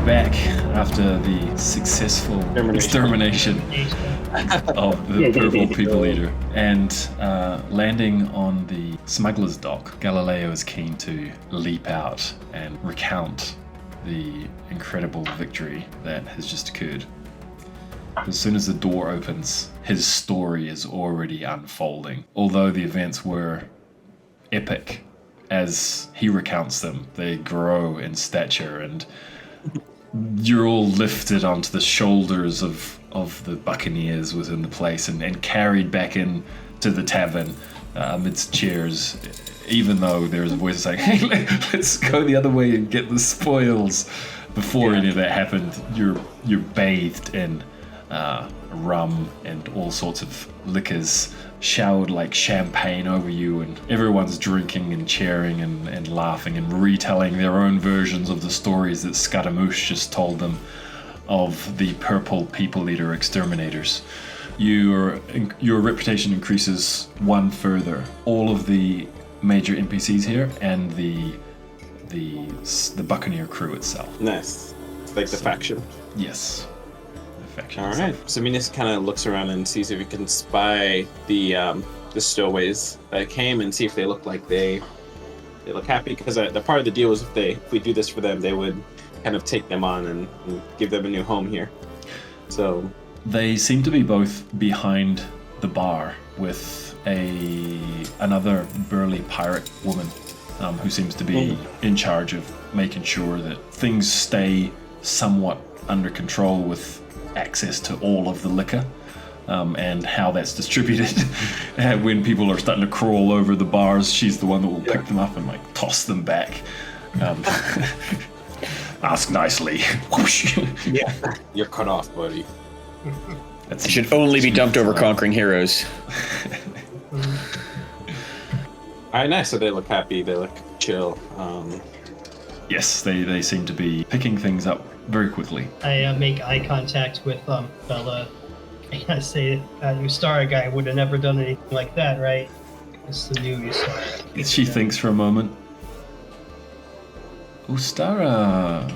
back after the successful extermination of the Purple People Eater. And landing on the smuggler's dock, Galileo is keen to leap out and recount the incredible victory that has just occurred. As soon as the door opens, his story is already unfolding. Although the events were epic, as he recounts them, they grow in stature, and you're all lifted onto the shoulders of the buccaneers within the place and carried back in to the tavern amidst cheers, even though there's a voice saying, hey, let's go the other way and get the spoils. Before any of that happened, you're bathed in rum and all sorts of liquors showered like champagne over you, and everyone's drinking and cheering and laughing and retelling their own versions of the stories that Scaramouche just told them of the Purple People Eater exterminators. Your reputation increases one further. All of the major NPCs here and the Buccaneer crew itself. Nice. Like the faction. Yes. All right. So Minas kind of looks around and sees if he can spy the stowaways that came and see if they look like they look happy. Because the part of the deal is if we do this for them, they would kind of take them on and give them a new home here. So they seem to be both behind the bar with another burly pirate woman who seems to be in charge of making sure that things stay somewhat under control with access to all of the liquor and how that's distributed. And when people are starting to crawl over the bars, she's the one that will pick them up and like toss them back. Ask nicely. Yeah, you're cut off, buddy. It should only be dumped over conquering heroes. All right, nice. So they look happy. They look chill. Yes, they seem to be picking things up very quickly. I make eye contact with Bella. I say, Ustara guy would have never done anything like that, right? It's the new Ustara. She thinks for a moment. Ustara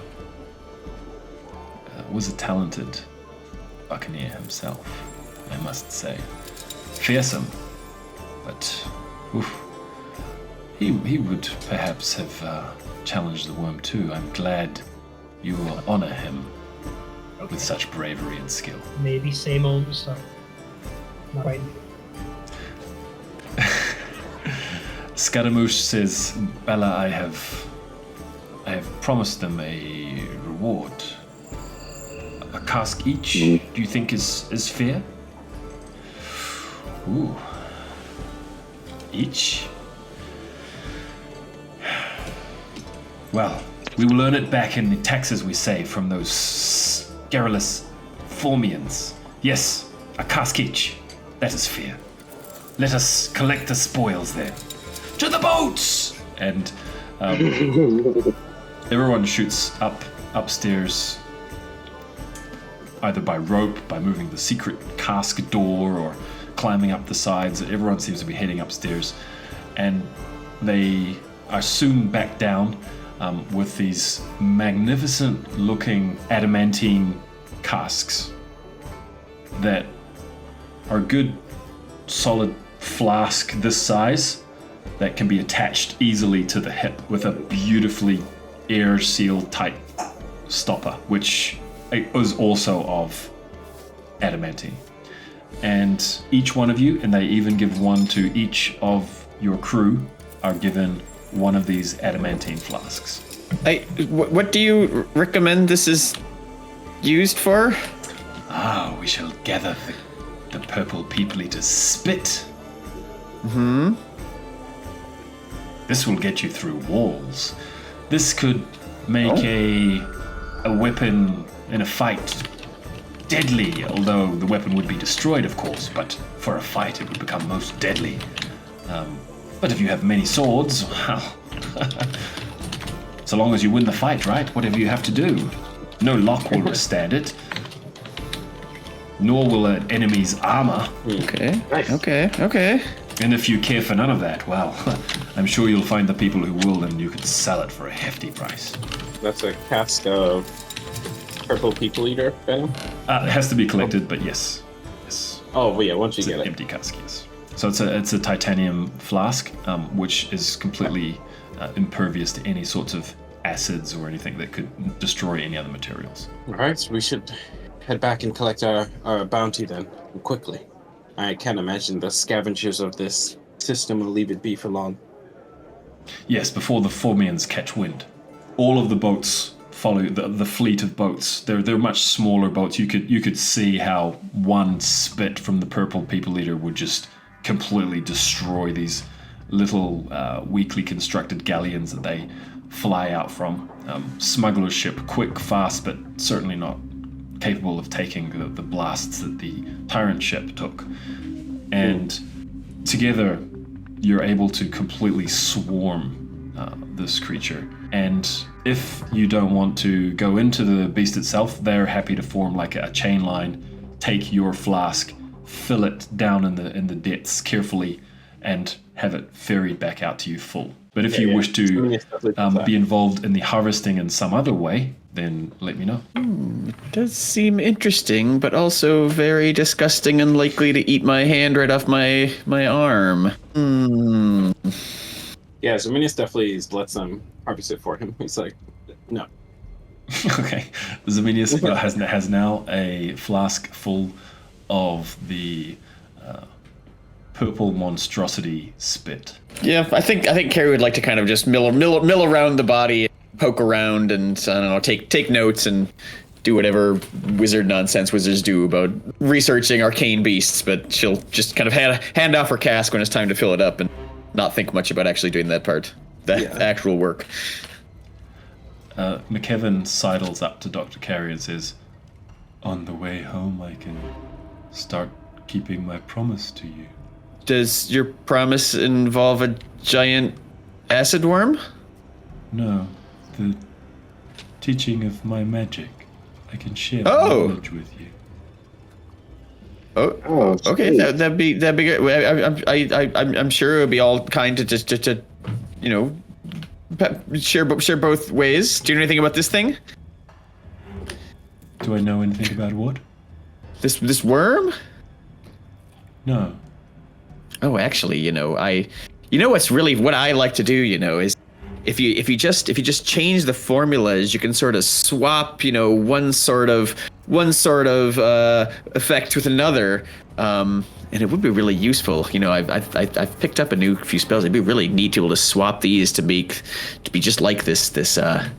was a talented buccaneer himself, I must say. Fearsome, but he would perhaps have challenged the worm too. I'm glad you will honor him with such bravery and skill. Maybe same old Ustara. Not quite. Scaramouche says, Bella, I have promised them a reward. A cask each, do you think is fair? Ooh. Each? Well, we will earn it back in the taxes we save from those scurrilous Formians. Yes, a cask each. That is fair. Let us collect the spoils then. To the boats! And everyone shoots upstairs, either by rope, by moving the secret cask door, or climbing up the sides. Everyone seems to be heading upstairs, and they are soon back down with these magnificent-looking adamantine casks that are good, solid flask this size that can be attached easily to the hip with a beautifully air-sealed type stopper, which is also of adamantine. And each one of you, and they even give one to each of your crew, are given one of these adamantine flasks. What do you recommend this is used for? We shall gather the Purple People Eater's spit. Mm-hmm. This will get you through walls. This could make a weapon in a fight deadly, although the weapon would be destroyed, of course, but for a fight it would become most deadly. But if you have many swords, well, so long as you win the fight, right? Whatever you have to do. No lock will withstand it. Nor will an enemy's armor. Okay. Nice. Okay. And if you care for none of that, well, I'm sure you'll find the people who will, and you can sell it for a hefty price. That's a cask of Purple People Eater venom? It has to be collected, but yes. Oh, well, yeah, once you It's get an it. empty cask, yes. So it's a titanium flask, which is completely impervious to any sorts of acids or anything that could destroy any other materials. All right, so we should head back and collect our bounty then, quickly. I can't imagine the scavengers of this system will leave it be for long. Yes, before the Formians catch wind. All of the boats follow the fleet of boats. They're much smaller boats. You could see how one spit from the Purple People Eater would just completely destroy these little weakly constructed galleons that they fly out from. Smuggler's ship, quick, fast, but certainly not capable of taking the blasts that the Tyrant ship took. And together, you're able to completely swarm this creature. And if you don't want to go into the beast itself, they're happy to form like a chain line, take your flask, fill it down in the depths carefully, and have it ferried back out to you full. But if you wish to be involved in the harvesting in some other way, then let me know. It does seem interesting, but also very disgusting and likely to eat my hand right off my arm. Yeah, so Minius definitely lets them harvest it for him. He's like, no. Okay. Zaminius has now a flask full of the Purple Monstrosity spit. Yeah, I think Carrie would like to kind of just mill around the body, poke around, and I don't know, take notes and do whatever wizard nonsense wizards do about researching arcane beasts. But she'll just kind of hand off her cask when it's time to fill it up and not think much about actually doing that part, actual work. McKevin sidles up to Dr. Carey and says, "On the way home, I can start keeping my promise to you." Does your promise involve a giant acid worm? No, the teaching of my magic. I can share knowledge with you. Oh, okay. That'd be good. I'm sure it would be all kind to just share both ways. Do you know anything about this thing? Do I know anything about what? This worm? No. Oh, actually, what's really what I like to do, is if you just change the formulas, you can sort of swap, one sort of effect with another, and it would be really useful. I've picked up a few spells. It'd be really neat to be able to swap these to be just like this to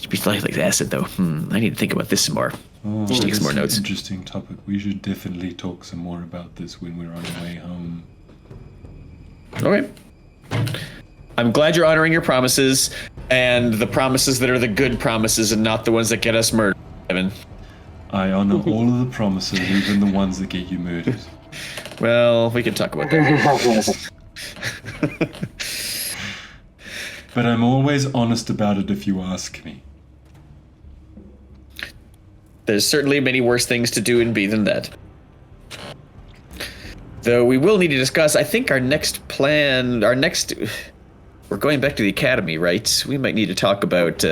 be like acid though. I need to think about this some more. Oh, just take some more that's notes. An interesting topic. We should definitely talk some more about this when we're on our way home. Okay. I'm glad you're honoring your promises, and the promises that are the good promises and not the ones that get us murdered, Evan. I honor all of the promises, even the ones that get you murdered. Well, we can talk about that. But I'm always honest about it if you ask me. There's certainly many worse things to do and be than that. Though we will need to discuss, I think we're going back to the academy, right? We might need to talk about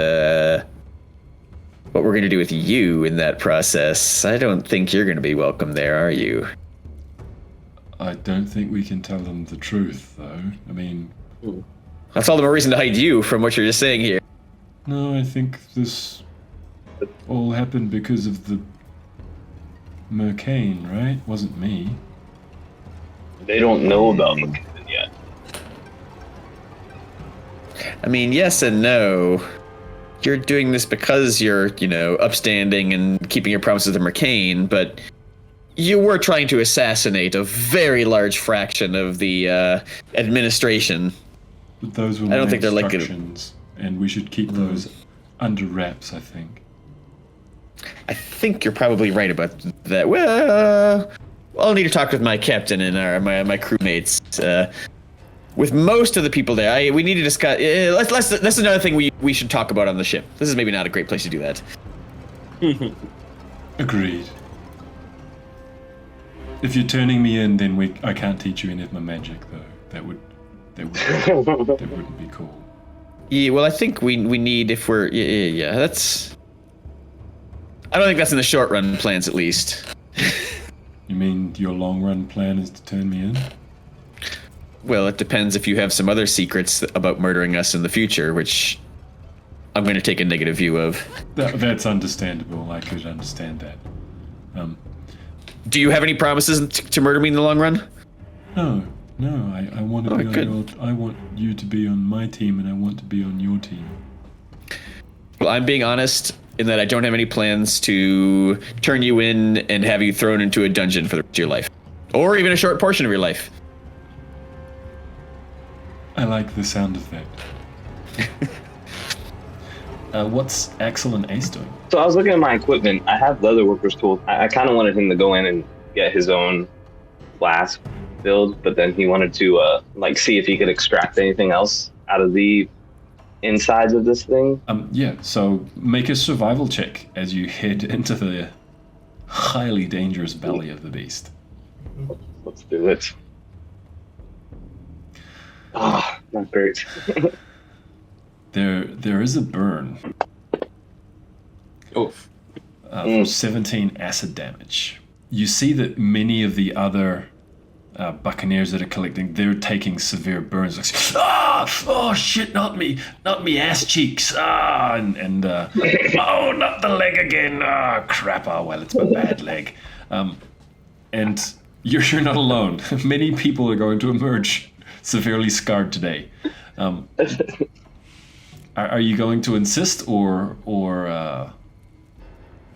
what we're going to do with you in that process. I don't think you're going to be welcome there, are you? I don't think we can tell them the truth, though. I mean... That's all the more reason to hide you from what you're just saying here. No, I think this all happened because of the Mercane, right? Wasn't me. They don't know about McKinnon yet. I mean, yes and no. You're doing this because you're, upstanding and keeping your promises to Mercane, but you were trying to assassinate a very large fraction of the administration. But those were I don't my think they're like instructions, and we should keep those under wraps, I think. I think you're probably right about that. Well, I'll need to talk with my captain and my crewmates. With most of the people there, we need to discuss. That's another thing we should talk about on the ship. This is maybe not a great place to do that. Agreed. If you're turning me in, then I can't teach you any of my magic, though. That wouldn't be cool. Yeah, well, I think we need if we're that's. I don't think that's in the short run plans, at least. You mean your long run plan is to turn me in? Well, it depends if you have some other secrets about murdering us in the future, which I'm going to take a negative view of. That's understandable. I could understand that. Do you have any promises to murder me in the long run? No. I want to be on good. I want you to be on my team, and I want to be on your team. Well, I'm being honest in that I don't have any plans to turn you in and have you thrown into a dungeon for the rest of your life, or even a short portion of your life. I like the sound of that. What's Axel and Ace doing? So I was looking at my equipment. I have leather worker's tools. I kind of wanted him to go in and get his own flask build, but then he wanted to see if he could extract anything else out of the insides of this thing. Yeah, so make a survival check as you head into the highly dangerous belly of the beast. Let's do it. Ah, not great. There is a burn. Oof. For 17 acid damage. You see that many of the other buccaneers that are collecting, they're taking severe burns. Like, oh shit, not me ass cheeks. And oh, not the leg again. Crap. Oh well, it's my bad leg. And you're not alone. Many people are going to emerge severely scarred today. Are you going to insist, or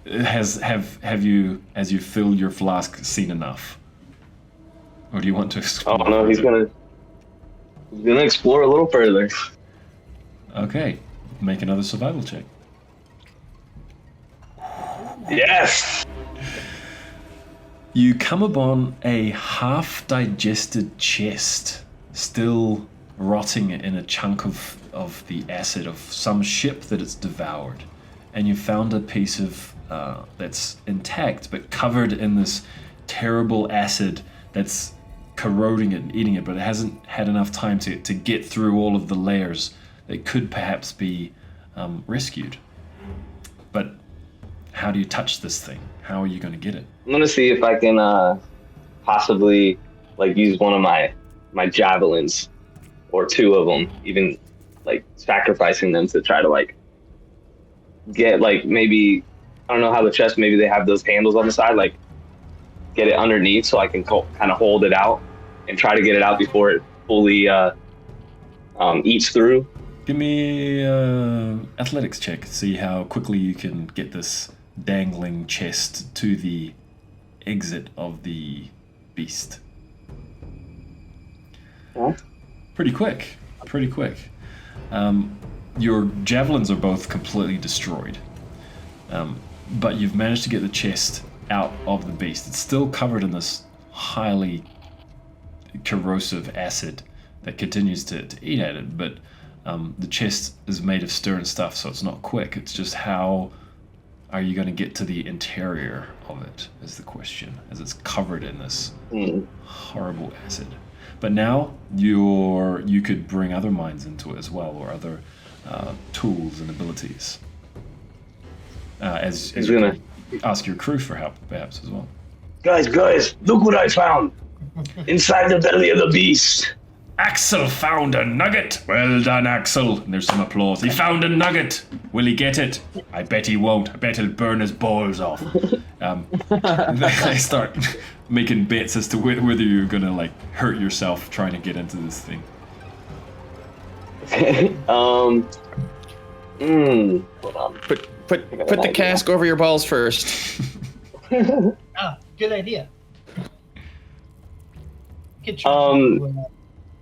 have you, as you fill your flask, seen enough? Or do you want to explore? Oh no, he's gonna explore a little further. Okay, make another survival check. Yes. You come upon a half-digested chest, still rotting in a chunk of the acid of some ship that it's devoured, and you found a piece of that's intact but covered in this terrible acid that's corroding it and eating it, but it hasn't had enough time to get through all of the layers that could perhaps be rescued. But how do you touch this thing? How are you going to get it? I'm gonna see if I can possibly use one of my javelins, or two of them, even sacrificing them to try to get maybe, I don't know how the chest, maybe they have those handles on the side, get it underneath so I can kind of hold it out and try to get it out before it fully eats through. Give me athletics check. See how quickly you can get this dangling chest to the exit of the beast. Huh? Pretty quick. Your javelins are both completely destroyed. But you've managed to get the chest out of the beast. It's still covered in this highly corrosive acid that continues to eat at it, but the chest is made of stir and stuff, so it's not quick. It's just how are you going to get to the interior of it is the question, as it's covered in this horrible acid. But now you could bring other minds into it as well, or other tools and abilities. As you can ask your crew for help, perhaps, as well. Guys, look what I found inside the belly of the beast. Axel found a nugget. Well done, Axel. And there's some applause. He found a nugget. Will he get it? I bet he won't. I bet he'll burn his balls off. They start making bets as to whether you're gonna hurt yourself trying to get into this thing. Hold on. Put the cask over your balls first. Good idea.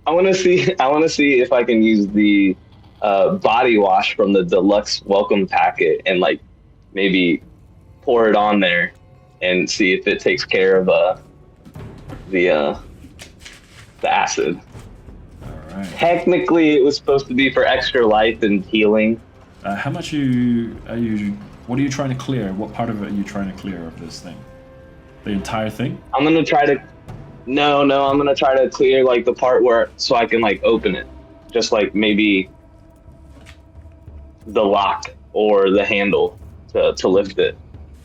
I want to see if I can use the body wash from the deluxe welcome packet and maybe pour it on there and see if it takes care of the acid. All right. Technically, it was supposed to be for extra life and healing. How much are you? What are you trying to clear? What part of it are you trying to clear of this thing? The entire thing? I'm gonna try to. No, I'm gonna try to clear the part where so I can open it, just maybe the lock or the handle to lift it.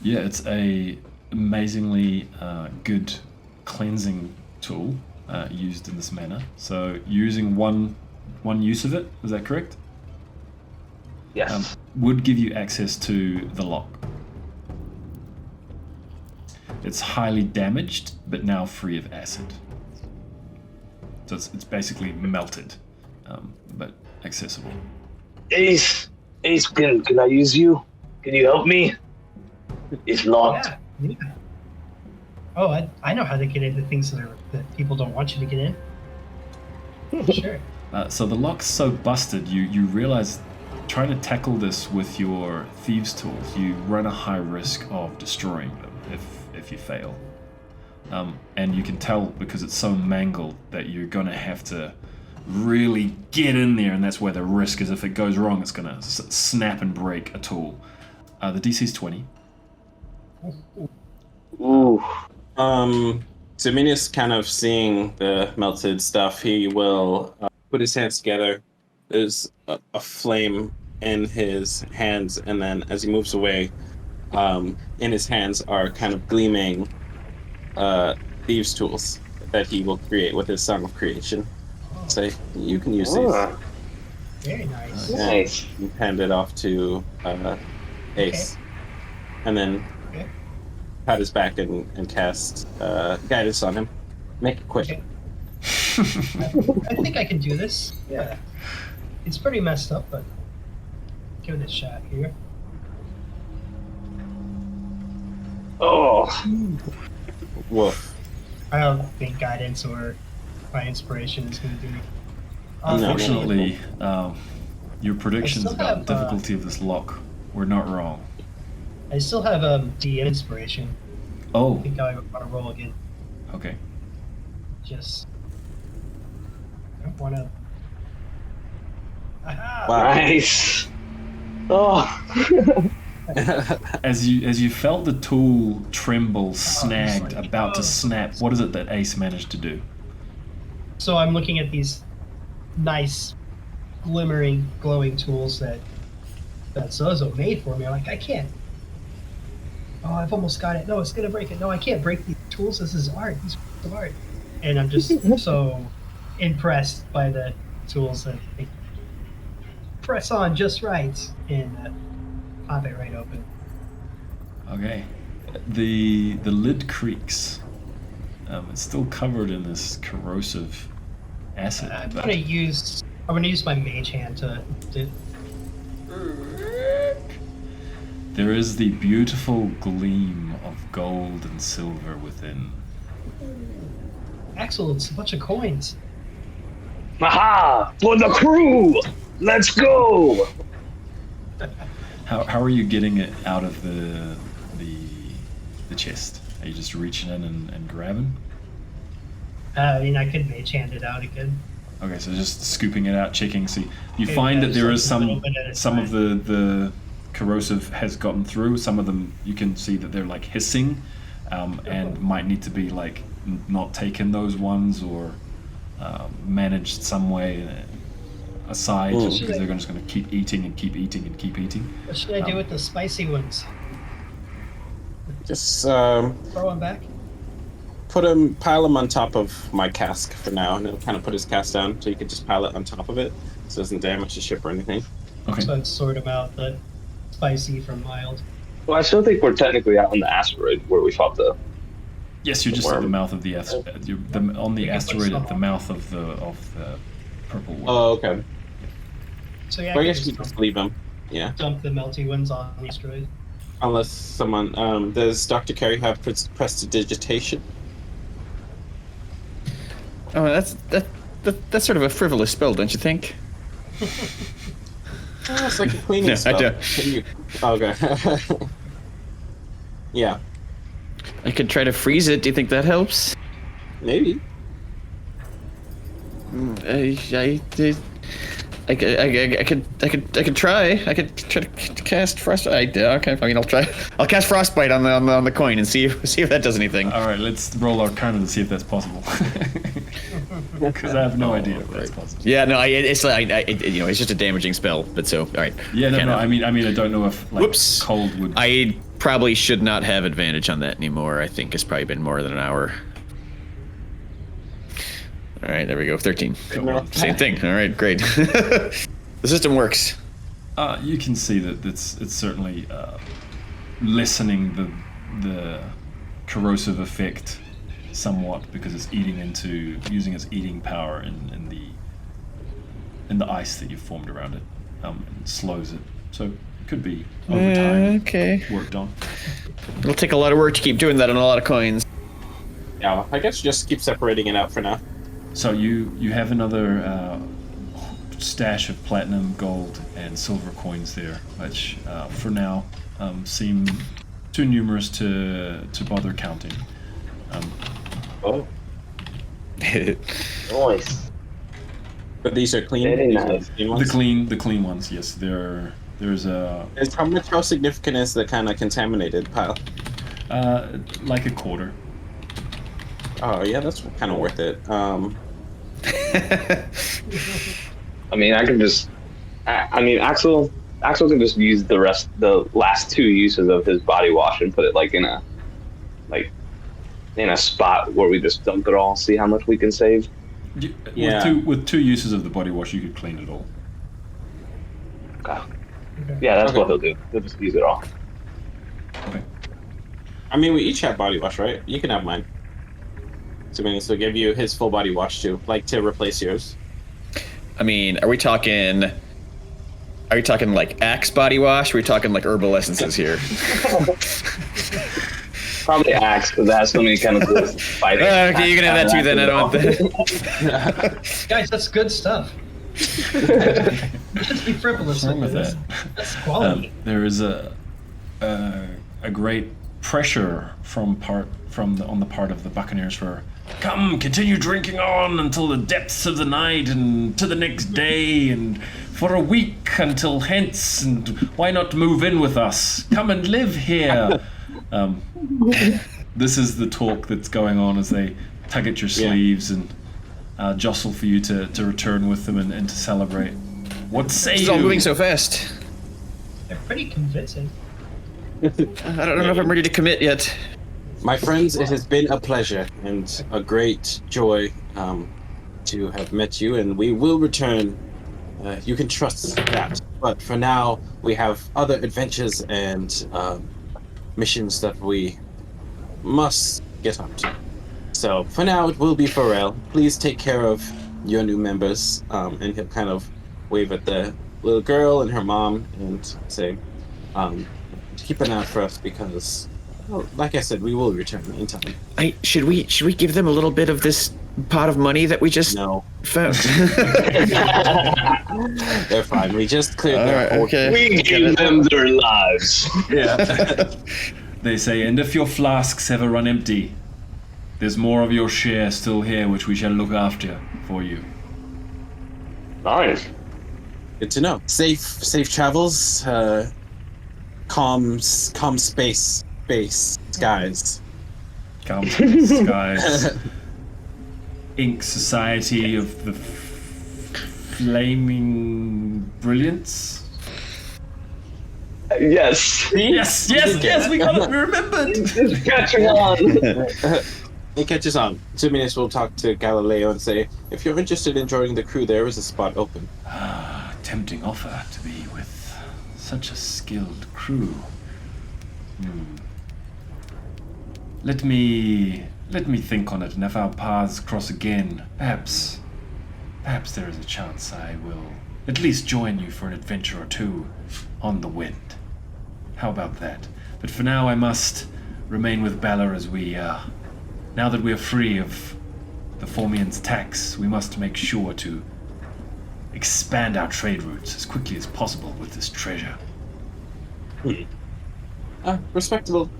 Yeah, it's a amazingly good cleansing tool used in this manner. So you're using one use of it, is that correct? Yes. Would give you access to the lock. It's highly damaged, but now free of acid. So it's basically melted, but accessible. Ace, can I use you? Can you help me? It's locked. Yeah. Oh, I know how to get into things that people don't want you to get in. Sure. So the lock's so busted, you realize trying to tackle this with your thieves' tools, you run a high risk of destroying them if you fail. And you can tell because it's so mangled that you're gonna have to really get in there, and that's where the risk is. If it goes wrong, it's gonna snap and break a tool. The DC's 20. Ooh. Zeminius kind of seeing the melted stuff, he will put his hands together. There's a flame in his hands, and then as he moves away, in his hands are kind of gleaming thieves' tools that he will create with his Song of Creation. So you can use these. Very nice. Nice. You hand it off to Ace, and then pat his back and cast guidance on him. Make it quick. Okay. I think I can do this. Yeah. It's pretty messed up, but give it a shot here. Oh. Woof. I don't think guidance or my inspiration is going to do it. Unfortunately, your predictions I still about have, the difficulty of this lock were not wrong. I still have D inspiration. I Oh, think I want to roll again. okay. Just I don't want to. Aha! Wow. Nice. Oh. As you felt the tool tremble, snagged, about to snap, what is it that Ace managed to do? So I'm looking at these nice, glimmering, glowing tools that Zozo made for me. I'm like, I can't. Oh, I've almost got it. No, it's gonna break it. No, I can't break these tools. This is art. These are art. And I'm just so impressed by the tools that they press on just right and pop it right open. Okay. The lid creaks. It's still covered in this corrosive acid. I'm but gonna use my mage hand to there is the beautiful gleam of gold and silver within. Axel, it's a bunch of coins. Aha! For the crew! Let's go! How are you getting it out of the chest? Are you just reaching in and grabbing? I mean, I could mage hand it out again. Okay, so just scooping it out, checking. See, you Okay, find yeah, that there is just a little bit at a some of time. the corrosive has gotten through. Some of them you can see that they're like hissing, and might need to be like not taken those ones or managed some way aside because they're just going to keep eating and keep eating and keep eating. What should I do with the spicy ones? Just Throw them back? pile him on top of my cask for now, and it'll kind of put his cask down, so you can just pile it on top of it, so it doesn't damage the ship or anything. Okay. So I'd sort them out, the spicy from mild. Well, I still think we're technically out on the asteroid where we fought the. Yes, you're just at the worm. mouth of the asteroid. On the You can put asteroid some at the on. mouth of the purple worm. Oh, okay. So yeah, Well, I I guess you can just leave him. Yeah. dump the melty ones on the asteroid. Unless someone, does Dr. Carey have prestidigitation? Oh, that's sort of a frivolous spell, don't you think? Oh, it's like a cleaning No, I spell. don't. Can you... Okay. Yeah, I could try to freeze it. Do you think that helps? maybe. I could try. I could try to cast frostbite. Okay, I mean, I'll try. I'll cast frostbite on the coin and see if that does anything. All right, let's roll Arcana to see if that's possible. Because I have no idea if that's possible. Yeah, no, it's just a damaging spell. But so, all right. Yeah, no, Arcana. I mean, I don't know if like Whoops. cold would. I probably should not have advantage on that anymore. I think it's probably been more than an hour. All right, there we go. 13. Same thing. All right, great. The system works. You can see that it's certainly lessening the corrosive effect somewhat because it's using its eating power in the ice that you've formed around it, and slows it. So it could be over time worked on. It'll take a lot of work to keep doing that on a lot of coins. Yeah, well, I guess just keep separating it out for now. So you have another stash of platinum, gold, and silver coins there, which for now seem too numerous to bother counting. Oh. Nice. But these are clean. Very These are nice. clean ones? The clean ones, yes. There's a How significant is the kind of contaminated pile? like a quarter. Oh yeah, that's kind of worth it. I mean, Axel can just use the last 2 uses of his body wash and put it like in a spot where we just dump it all, see how much we can save. Yeah. With two uses of the body wash, you could clean it all. Okay. Yeah, that's what he'll do. He'll just use it all. Okay. I mean, we each have body wash, right? You can have mine. So we will give you his full body wash too, like to replace yours. I mean, are we talking like Axe body wash? Or are we talking like herbal essences here? Probably Axe, because that's so many chemicals fighting. Okay, you can have that too then. I don't want that. Guys, that's good stuff. Just be frivolous with that. That's quality. There is a great pressure on the part of the Buccaneers for, come, continue drinking on until the depths of the night and to the next day and for a week until hence, and why not move in with us? Come and live here. This is the talk that's going on as they tug at your sleeves and jostle for you to return with them and to celebrate. What say you? It's all moving so fast. They're pretty convincing. I don't know if I'm ready to commit yet. My friends, it has been a pleasure and a great joy to have met you, and we will return. You can trust that. But for now, we have other adventures and missions that we must get up to. So for now, it will be Pharrell. Please take care of your new members. And he'll kind of wave at the little girl and her mom and say, keep an eye out for us because, well, like I said, we will return in time. Should we give them a little bit of this pot of money that we just found? They're fine. We just cleared their whole. Okay. We give them their lives. Yeah. They say, and if your flasks ever run empty, there's more of your share still here, which we shall look after for you. Nice. Good to know. Safe travels. Calm space skies. Calm skies. Ink Society of the Flaming Brilliance. Yes. Yes, we got it, we remembered. It's catching on. It catches on. Zuminis will talk to Galileo and say, if you're interested in joining the crew, there is a spot open. Tempting offer to be with such a skilled crew. Let me think on it, and if our paths cross again, perhaps there is a chance I will at least join you for an adventure or two on the wind. How about that? But for now, I must remain with Balor as we, now that we are free of the Formian's tax, we must make sure to expand our trade routes as quickly as possible with this treasure. Respectable.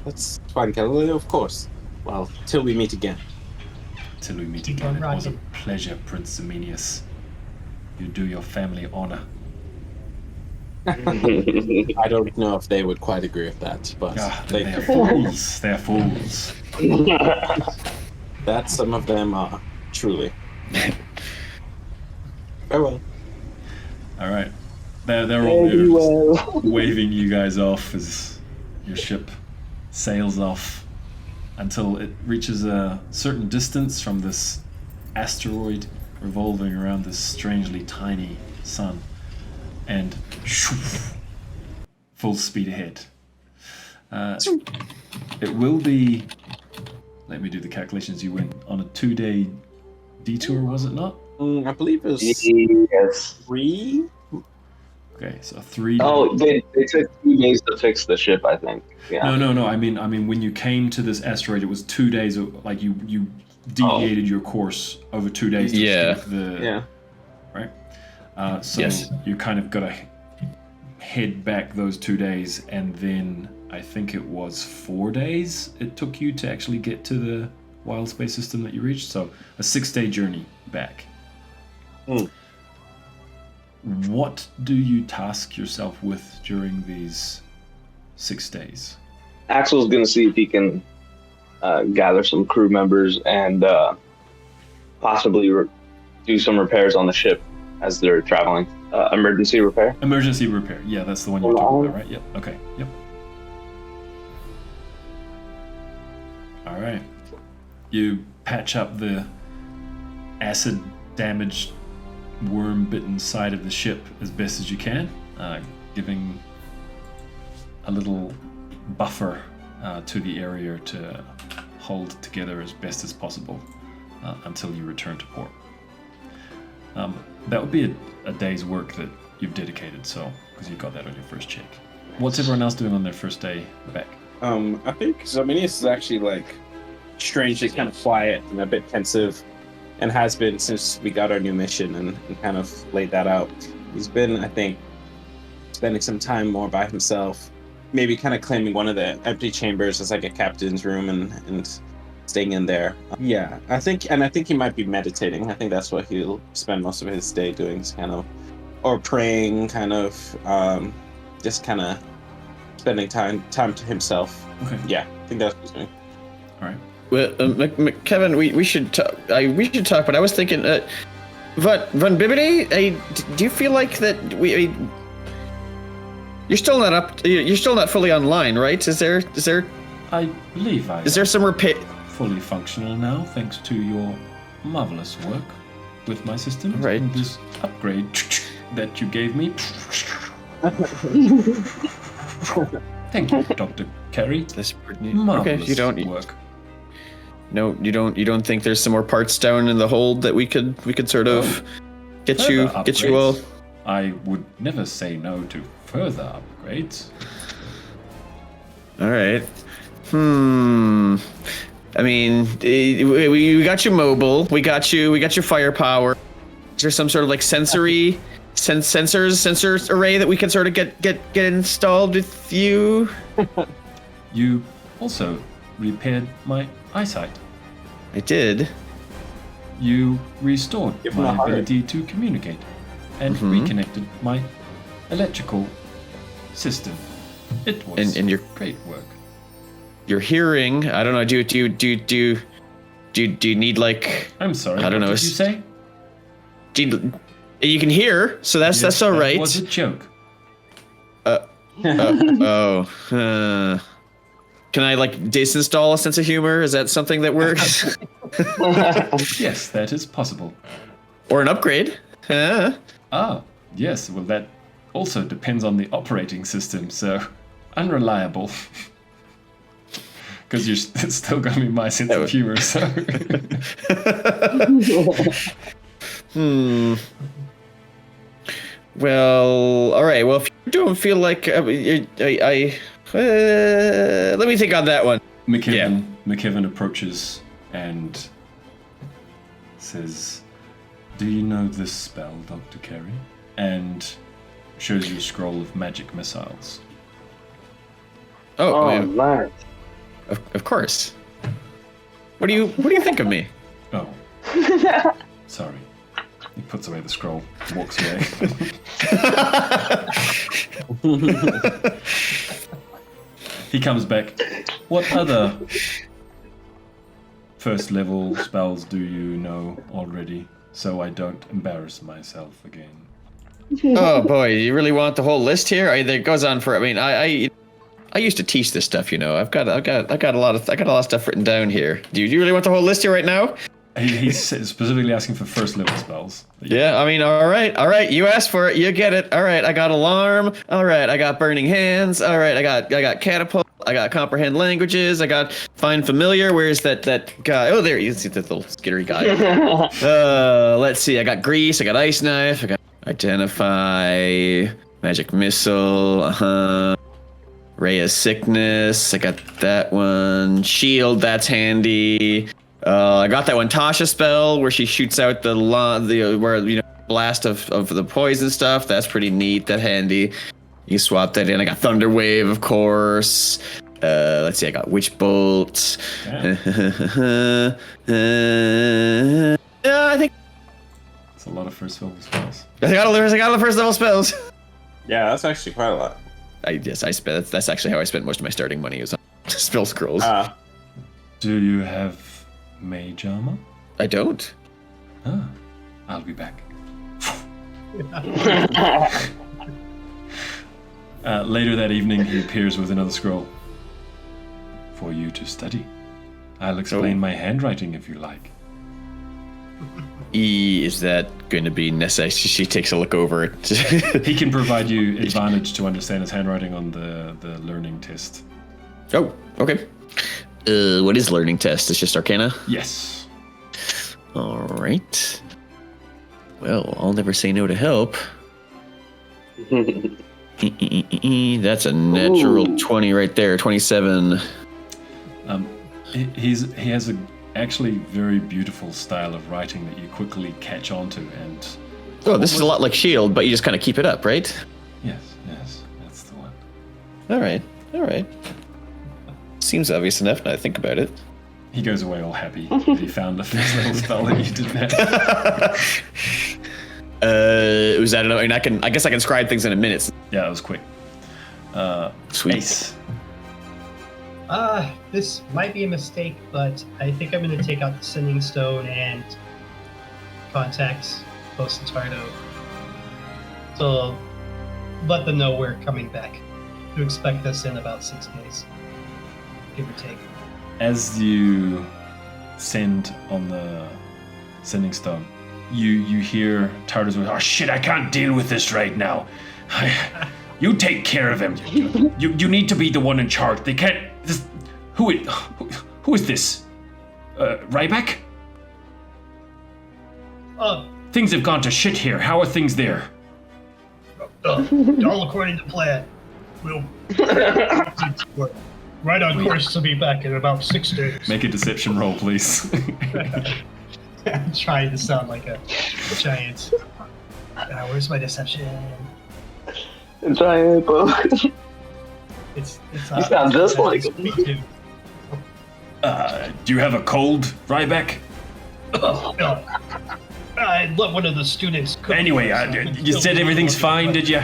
That's fine, Galileo, of course. Well, till we meet again. Till we meet again, it was a pleasure, Prince Zemenius. You do your family honor. I don't know if they would quite agree with that, but They are fools. They are fools. That some of them are, truly. Farewell. All right. They're all there waving you guys off as your ship sails off until it reaches a certain distance from this asteroid revolving around this strangely tiny sun, and full speed ahead. It will be, let me do the calculations, you went on a 2-day detour, was it not? I believe it was Yes. 3. Okay, so 3 Oh, they took 2 days to fix the ship, I think. Yeah. No. I mean, when you came to this asteroid, it was 2 days. Like you deviated your course over 2 days. To escape the right. So Yes. you kind of got to head back those 2 days, and then I think it was 4 days it took you to actually get to the Wildspace system that you reached. So a 6-day journey back. What do you task yourself with during these 6 days? Axel's gonna see if he can gather some crew members and possibly do some repairs on the ship as they're traveling. Emergency repair. Emergency repair. Yeah, that's the one you're talking about, right? Yep. Okay. Yep. All right. You patch up the acid-damaged, worm-bitten side of the ship as best as you can, giving a little buffer to the area to hold together as best as possible until you return to port. That would be a day's work that you've dedicated, so because you got that on your first check. What's everyone else doing on their first day back? I think Zominius is actually like strangely kind of quiet and a bit pensive, and has been since we got our new mission and kind of laid that out. He's been, I think, spending some time more by himself, maybe kind of claiming one of the empty chambers as like a captain's room and staying in there. Yeah, I think he might be meditating. I think that's what he'll spend most of his day doing, is kind of, or praying, kind of, just kind of spending time to himself. Okay. Yeah, I think that's what he's doing. All right. Well, Kevin, we should talk. We should talk. But I was thinking, Van Bibbidi, do you feel like that you're still not up? You're still not fully online, right? Is there? I believe Is there some repair? fully functional now, thanks to your marvelous work with my system. Right. And this upgrade that you gave me. Thank you, Dr. Carey. This Marvelous You don't. work. No, you don't. You don't think there's some more parts down in the hold that we could sort of get you all. Upgrades. I would never say no to further upgrades. All right. I mean, we got you mobile. We got you firepower. Is there some sort of like sensor array that we can sort of get installed with you? You also repaired my eyesight. I did. You restored Give him my a heart. ability to communicate and Mhm. reconnected my electrical system. It was And your great work. your hearing. I don't know. Do you need like? I'm sorry. I don't what know, Did you say? You can hear, so that's Yes, all that right. was a joke. Can I like disinstall a sense of humor? Is that something that works? Yes, that is possible. Or an upgrade? Ah, yes. Well, that also depends on the operating system. So, unreliable. Because it's still going to be my sense of humor. So. Well, all right. Well, if you don't feel like let me think on that one. McKibben approaches and says, "Do you know this spell, Dr. Carey?" And shows you a scroll of magic missiles. Oh, nice. of course. What do you think of me? Oh, sorry. He puts away the scroll, walks away. He comes back. What other first level spells do you know already, so I don't embarrass myself again? Oh boy, you really want the whole list here? It goes on for. I mean, I used to teach this stuff, you know. I got a lot of stuff written down here. Do you really want the whole list here right now? He's specifically asking for first level spells. Yeah, I mean, all right. You asked for it, you get it. All right, I got alarm. All right, I got burning hands. All right, I got catapult. I got comprehend languages. I got find familiar. Where's that guy? Oh, there he is. That little skittery guy. Let's see. I got grease. I got ice knife. I got identify, magic missile. Ray of sickness. I got that one. Shield. That's handy. I got that one Tasha spell where she shoots out the blast of the poison stuff. That's pretty neat. That handy. You swap that in. I got Thunder Wave, of course. Let's see. I got Witch Bolt. Yeah, I think it's a lot of first level spells. I got all the first level spells. Yeah, that's actually quite a lot. I spent. That's actually how I spent most of my starting money. Was on spell scrolls. Do you have mage armor? I don't. I'll be back. Later that evening, he appears with another scroll. For you to study. I'll explain my handwriting if you like. Is that going to be necessary? She takes a look over it. He can provide you advantage to understand his handwriting on the learning test. Oh, okay. What is learning test? It's just Arcana? Yes. All right. Well, I'll never say no to help. That's a natural 20 right there. 27. He has a actually very beautiful style of writing that you quickly catch on to, and this is a lot like Shield, but you just kind of keep it up, right? Yes, that's the one. All right. Seems obvious enough now I think about it. He goes away all happy that he found a first level spell that you didn't have. Was that enough? I mean, I guess I can scribe things in a minute. Yeah, that was quick. Sweet. Ace. This might be a mistake, but I think I'm going to take out the Sending Stone and contacts Post Tardo. So let them know we're coming back. To expect us in about 6 days, give or take. As you send on the Sending Stone, you hear Tardo's voice. Oh shit! I can't deal with this right now. You take care of him. You need to be the one in charge. They can't. Who is this? Ryback? Things have gone to shit here. How are things there? All according to plan. We're right on course to be back in about 6 days. Make a deception roll, please. I'm trying to sound like a giant. Where's my deception? Giant book. It's You sound just like him. Me too. Do you have a cold, Ryback? No. I let one of the students cook. Anyway, you said everything's fine, did you?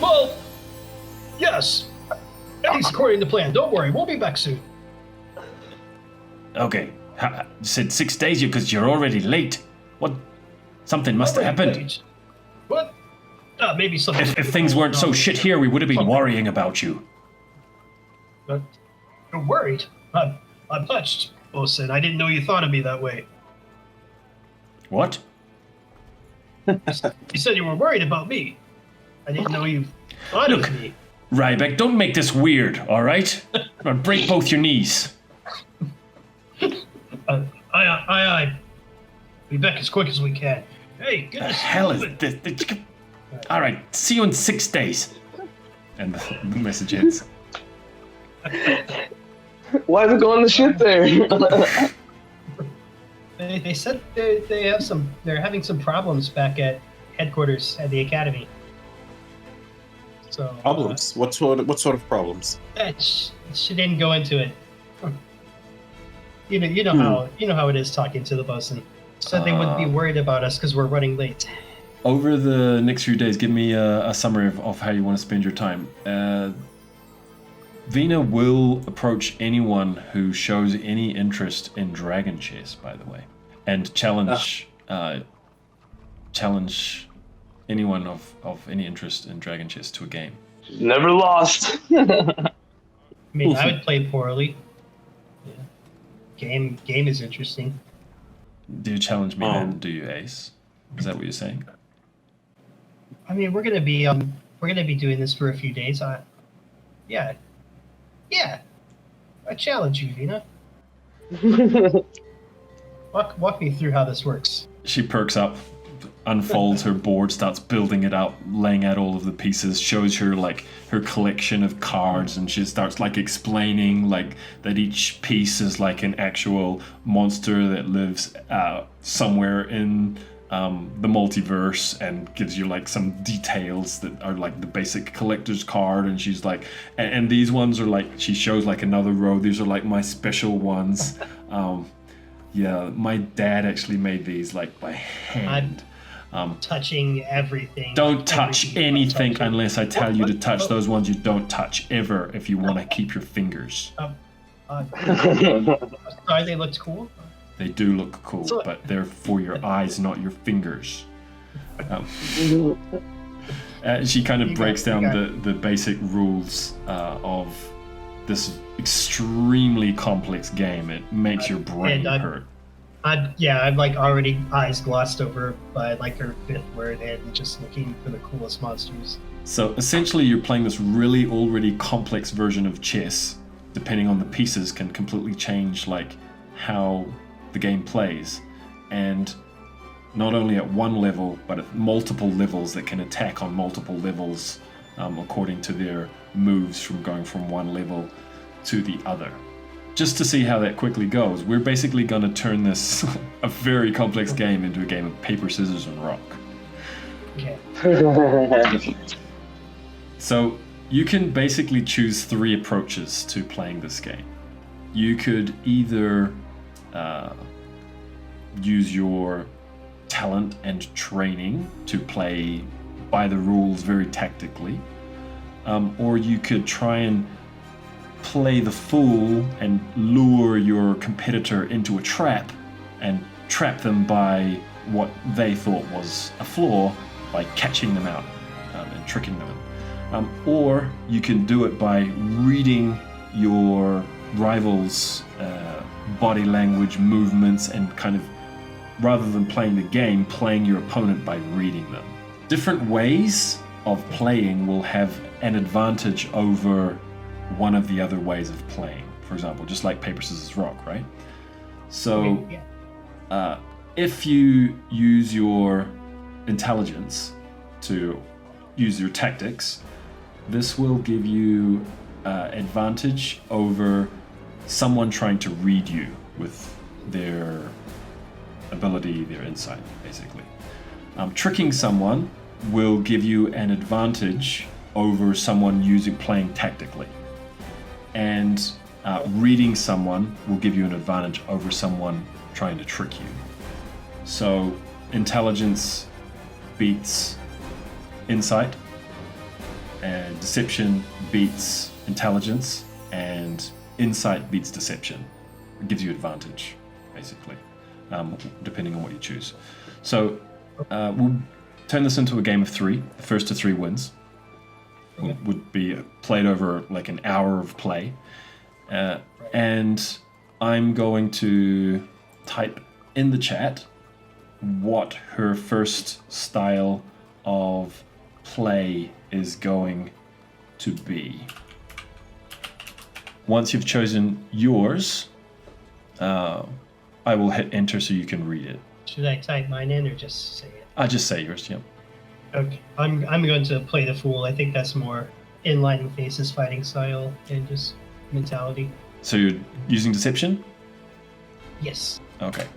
Well, yes. At least according to plan. Don't worry, we'll be back soon. Okay. You said 6 days because you're already late. What? Something must have happened. What? Maybe something. If things weren't so shit here, we would have been worrying about you. You're worried? I'm touched, Bosun. I didn't know you thought of me that way. What? You said you were worried about me. I didn't know you thought Look, of me. Ryback, don't make this weird, alright? I'm gonna break both your knees. Aye. Be back as quick as we can. Hey, The hell is this? Alright, see you in 6 days. And the message ends. Why is it going to shit there? They said they're having some problems back at headquarters at the academy. So Problems? What sort of problems? She didn't go into it. You know how it is talking to the bosun. Said they wouldn't be worried about us because we're running late. Over the next few days, give me a summary of how you want to spend your time. Vina will approach anyone who shows any interest in Dragon Chess, by the way, and challenge anyone of any interest in Dragon Chess to a game. She's never lost. I mean, I would play poorly. Yeah. Game is interesting. Do you challenge me then? Do you, Ace? Is that what you're saying? I mean, we're gonna be doing this for a few days. Yeah. I challenge you, Vina. Walk me through how this works. She perks up, unfolds her board, starts building it out, laying out all of the pieces, shows her like her collection of cards, and she starts like explaining like that each piece is like an actual monster that lives somewhere in the multiverse, and gives you like some details that are like the basic collector's card. And she's like, and these ones are like, she shows like another row, these are like my special ones. Yeah, my dad actually made these like by hand. Touching everything. Don't touch anything unless I tell you to touch. Those ones you don't touch ever if you want to keep your fingers. Sorry, they looked cool. They do look cool, but they're for your eyes, not your fingers. She kind of breaks down the basic rules of this extremely complex game. It makes your brain hurt. I'm like already eyes glossed over by like her fifth word and just looking for the coolest monsters. So essentially you're playing this really already complex version of chess. Depending on the pieces can completely change like how the game plays. And not only at one level, but at multiple levels that can attack on multiple levels according to their moves from going from one level to the other. Just to see how that quickly goes, we're basically going to turn this a very complex game into a game of paper, scissors, and rock. Okay. So you can basically choose three approaches to playing this game. You could either use your talent and training to play by the rules very tactically, or you could try and play the fool and lure your competitor into a trap and trap them by what they thought was a flaw by catching them out and tricking them. Or you can do it by reading your rivals' body language, movements, and kind of, rather than playing the game, playing your opponent by reading them. Different ways of playing will have an advantage over one of the other ways of playing. For example, just like paper, scissors, rock, right? So if you use your intelligence to use your tactics, this will give you advantage over someone trying to read you with their ability, their insight, basically. Tricking someone will give you an advantage over someone playing tactically. And reading someone will give you an advantage over someone trying to trick you. So intelligence beats insight, and deception beats intelligence, and insight beats deception. It gives you advantage, basically, depending on what you choose. So we'll turn this into a game of three. The first to three wins. Would be played over like an hour of play. And I'm going to type in the chat what her first style of play is going to be. Once you've chosen yours, I will hit enter so you can read it. Should I type mine in or just say it? I'll just say yours, yep. Okay, I'm going to play the fool. I think that's more in line with Ace's fighting style and just mentality. So you're using deception? Yes. Okay.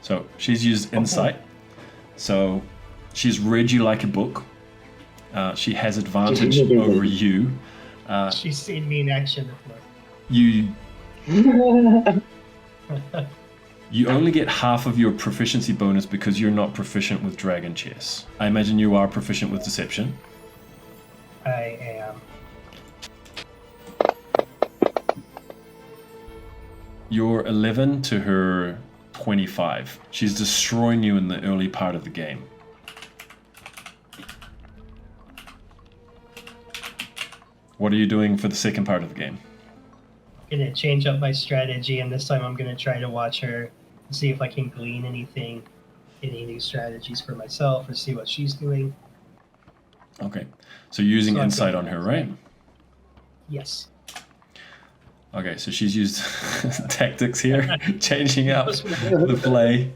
So she's used insight. So she's read you like a book. She has advantage over you. She's seen me in action before. You only get half of your proficiency bonus because you're not proficient with dragon chess. I imagine you are proficient with deception. I am. You're 11 to her 25. She's destroying you in the early part of the game. What are you doing for the second part of the game? I'm gonna change up my strategy, and this time I'm gonna try to watch her and see if I can glean anything, any new strategies for myself, or see what she's doing. Okay. So you're using So I'm insight doing on her, that. right? Yes. Okay, so she's used tactics here, changing up the play.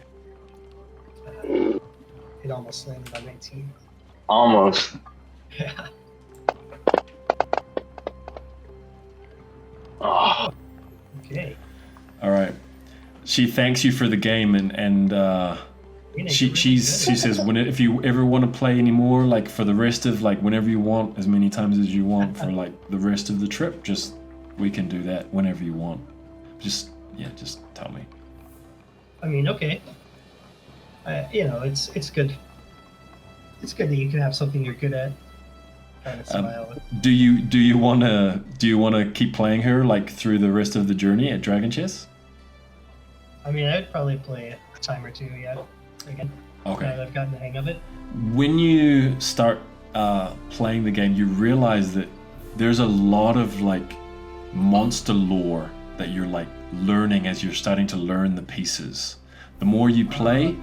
It almost landed on 19. Almost. Yeah. Oh, Okay. All right. She thanks you for the game, and she says if you ever want to play anymore, like for the rest of like whenever you want, as many times as you want for like the rest of the trip, just we can do that whenever you want. Just tell me. I mean, okay. It's good. It's good that you can have something you're good at. Kind of smile. Do you wanna keep playing her like through the rest of the journey at Dragon Chess? I mean, I'd probably play a time or two, yeah. Again. Okay. Now that I've gotten the hang of it. When you start playing the game, you realize that there's a lot of like monster lore that you're like learning as you're starting to learn the pieces. The more you play,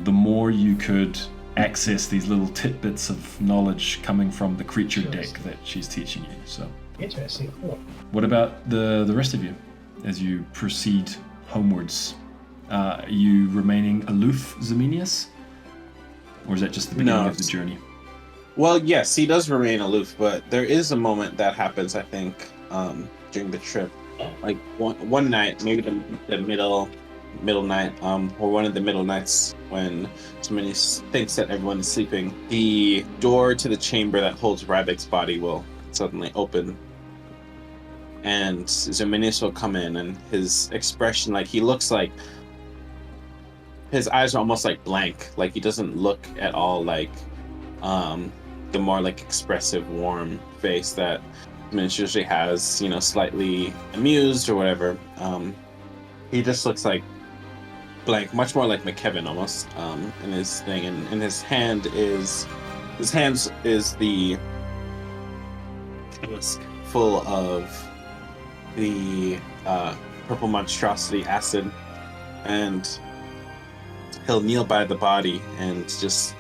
the more you could access these little tidbits of knowledge coming from the creature deck that she's teaching you. So Interesting, cool. what about the rest of you as you proceed homewards? Are you remaining aloof, Zemenius? Or is that just the beginning of the journey? Well, yes, he does remain aloof, but there is a moment that happens, I think, during the trip. Like one night, maybe the middle night, or one of the middle nights when somebody thinks that everyone is sleeping, the door to the chamber that holds Rybek's body will suddenly open. And Zemenius will come in, and his expression, like he looks like his eyes are almost like blank, like he doesn't look at all like the more like expressive, warm face that Zemenius usually has, slightly amused or whatever. He just looks like blank, much more like McKevin almost, in his thing, and in his hands is the cask full of the purple monstrosity acid, and he'll kneel by the body and just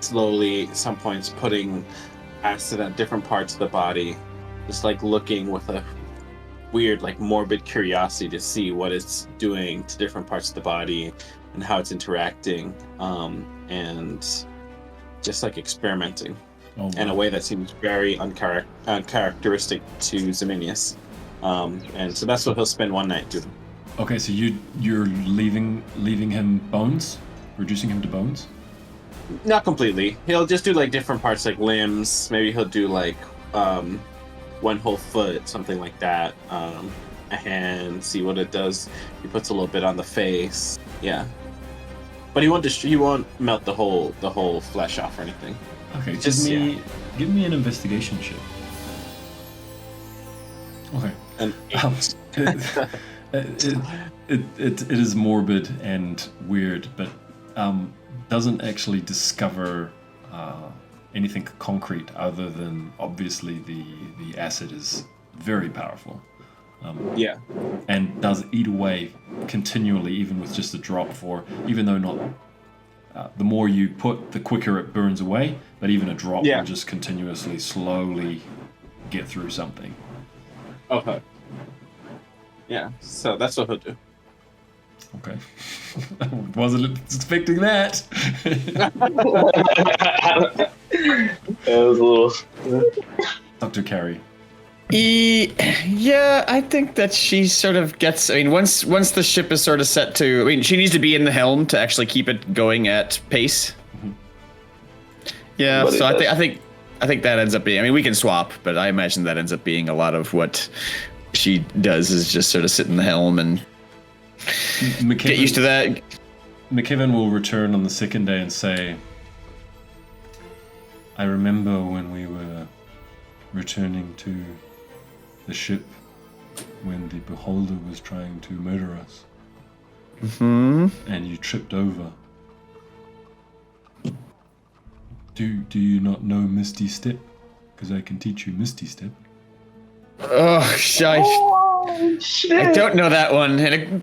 slowly, at some points, putting acid at different parts of the body, just like looking with a weird, like morbid curiosity to see what it's doing to different parts of the body and how it's interacting, and just like experimenting in a way that seems very uncharacteristic to Zemenius. And so that's what he'll spend one night doing. Okay, so you're leaving him bones, reducing him to bones. Not completely. He'll just do like different parts, like limbs. Maybe he'll do like one whole foot, something like that. A hand, see what it does. He puts a little bit on the face. Yeah, but he won't melt the whole flesh off or anything. Okay, Just, give me an investigation check. Okay. And It is morbid and weird, but doesn't actually discover anything concrete other than obviously the acid is very powerful. yeah. And does eat away continually, even with just a drop. Even though not, the more you put, the quicker it burns away. But even a drop will just continuously, slowly get through something. Okay. Yeah. So that's what he'll do. Okay. Wasn't expecting that. It was a little. Dr. Carey. Yeah, I think that she sort of gets. I mean, once the ship is sort of set to. I mean, she needs to be in the helm to actually keep it going at pace. Mm-hmm. Yeah, But so I think that ends up being. I mean, we can swap, but I imagine that ends up being a lot of what she does is just sort of sit in the helm and get used to that. McKibben will return on the second day and say, I remember when we were returning to the ship when the Beholder was trying to murder us. Mm-hmm. And you tripped over. Do you not know Misty Step? Because I can teach you Misty Step. Oh, shite. Oh, shit. I don't know that one, and it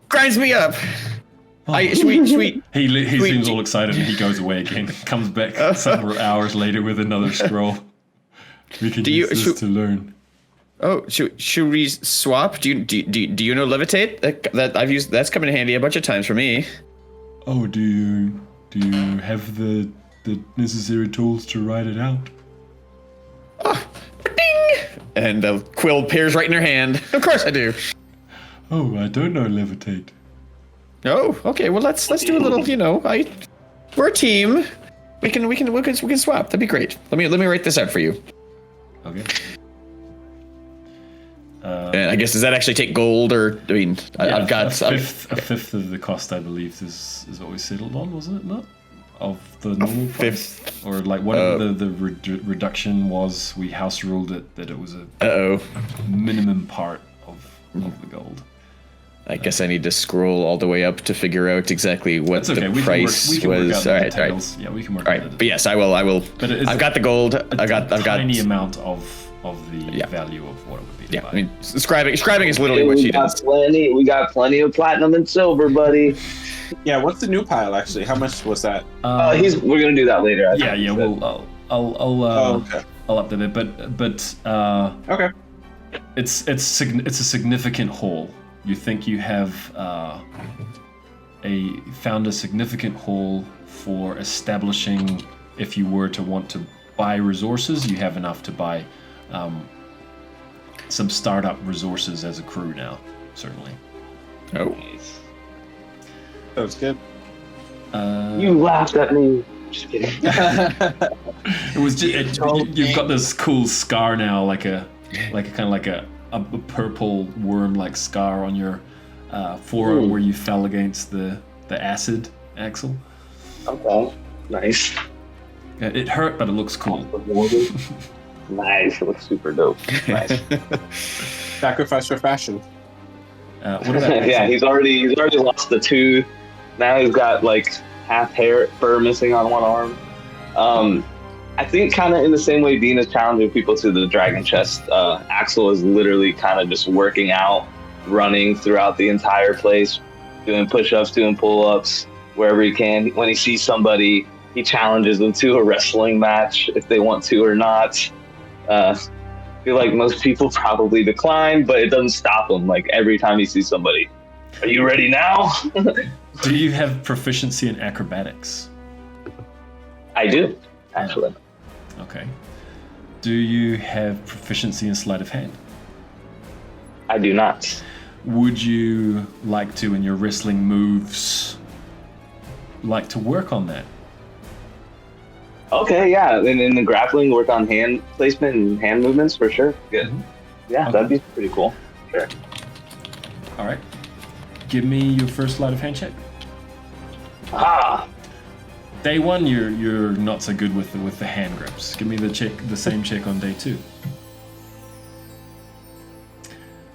grinds me up. Oh. Sweet. He Sweet. seems all excited and he goes away again. Comes back several hours later with another scroll. We can use this to learn. Oh, should we swap? Do you know levitate? That I've used. That's come in handy a bunch of times for me. Oh, do you have the necessary tools to write it out? Oh, ding! And the quill appears right in her hand. Of course I do. Oh, I don't know levitate. Oh, okay. Well, let's do a little. We're a team. We can swap. That'd be great. Let me write this out for you. Okay. And I guess does that actually take gold, or I mean, Yeah, I've got a fifth of the cost, I believe, is what we settled on, wasn't it? Not of the normal price? fifth, or like whatever the reduction was. We house ruled it that it was a minimum part of the gold. I guess I need to scroll all the way up to figure out exactly what That's okay. the price was. All right. Yeah, we can work. All right, but yes, I will. But it is I've got the gold. I've got tiny amount of the value of what it would be. Yeah, I mean, scribing is literally what she does. We got plenty of platinum and silver, buddy. Yeah, what's the new pile actually? How much was that? We're gonna do that later. Yeah. I'll update it. But Okay. It's a significant haul. You think you have found a significant haul for establishing. If you were to want to buy resources, you have enough to buy some startup resources as a crew now. Certainly. Oh. That was good. You laughed at me. Just kidding. It was just you've got this cool scar now, like a purple worm-like scar on your forearm where you fell against the acid, Axel. Okay. Nice. It hurt, but it looks cool. Nice. It looks super dope. Nice. Sacrifice for fashion. What about Yeah, he's already lost the tooth. Now he's got like half fur missing on one arm. I think kind of in the same way Dean is challenging people to the dragon chest, Axel is literally kind of just working out, running throughout the entire place, doing push-ups, doing pull-ups, wherever he can. When he sees somebody, he challenges them to a wrestling match if they want to or not. I feel like most people probably decline, but it doesn't stop him. Like every time he sees somebody, are you ready now? Do you have proficiency in acrobatics? I do, actually. Okay. Do you have proficiency in sleight of hand? I do not. Would you like to, in your wrestling moves, like to work on that? Okay, yeah. And in the grappling, work on hand placement and hand movements for sure. Good. Mhm. Yeah, Okay. that'd be pretty cool. Sure. All right. Give me your first sleight of hand check. Ah, Day one, you're not so good with the hand grips. Give me the same check on day two.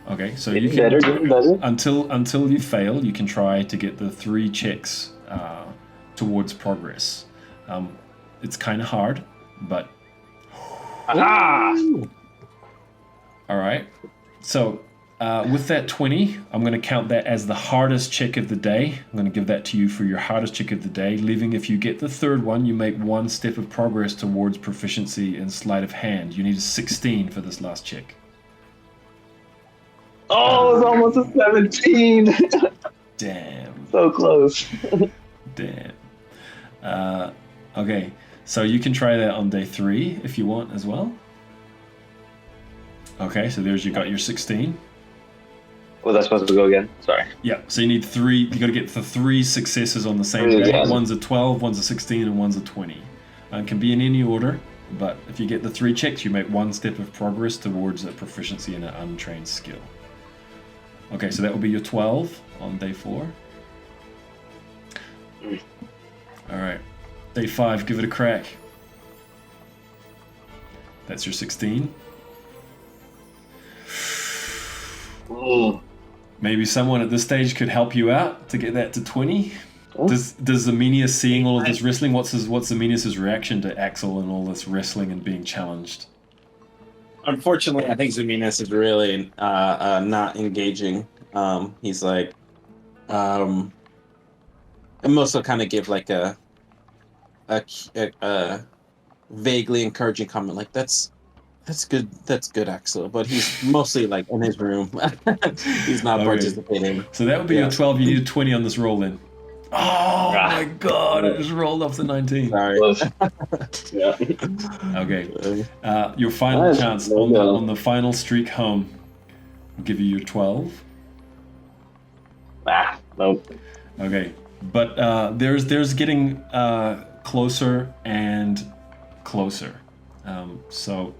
Okay, so you getting can better. until you fail, you can try to get the 3 checks towards progress. It's kind of hard, but Ah, all right. So with that 20, I'm going to count that as the hardest check of the day. I'm going to give that to you for your hardest check of the day, leaving if you get the third one, you make 1 step of progress towards proficiency in sleight of hand. You need a 16 for this last check. oh, it's almost a 17. Damn. So close. Damn. Okay, so you can try that on day 3 if you want as well. Okay, so there's you got your 16. Was I supposed to go again? Sorry. Yeah, so you need 3. You got to get the 3 successes on the same Yeah. day. One's a 12, one's a 16, and one's a 20. It can be in any order, but if you get the 3 checks, you make 1 step of progress towards a proficiency in an untrained skill. Okay, so that will be your 12 on day 4. All right, day 5, give it a crack. That's your 16. Mm. Maybe someone at this stage could help you out to get that to 20. Does Zamenius, seeing all of this wrestling, what's Zamenius' reaction to Axel and all this wrestling and being challenged? Unfortunately, I think Zuminis is really not engaging. He's like, and most will kind of give like a vaguely encouraging comment, like that's good, Axel. But he's mostly like in his room. He's not Okay. participating. So that would be your 12. You need a 20 on this roll then. Oh my god, I just rolled off the 19. Sorry. Yeah. Okay. Your final Nice. chance Well on done. the final streak home. I'll give you your 12. Nope. Okay. But there's getting closer and closer. So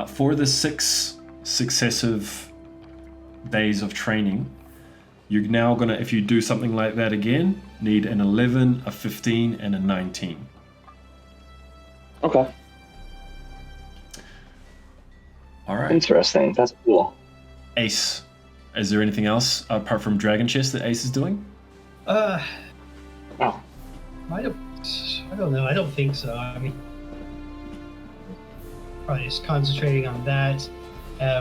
for the 6 successive days of training, you're now gonna, if you do something like that again, need an 11, a 15, and a 19. Okay. All right. Interesting. That's cool. Ace, is there anything else apart from Dragon Chest that Ace is doing? Oh. I don't know. I don't think so. I mean, probably just concentrating on that,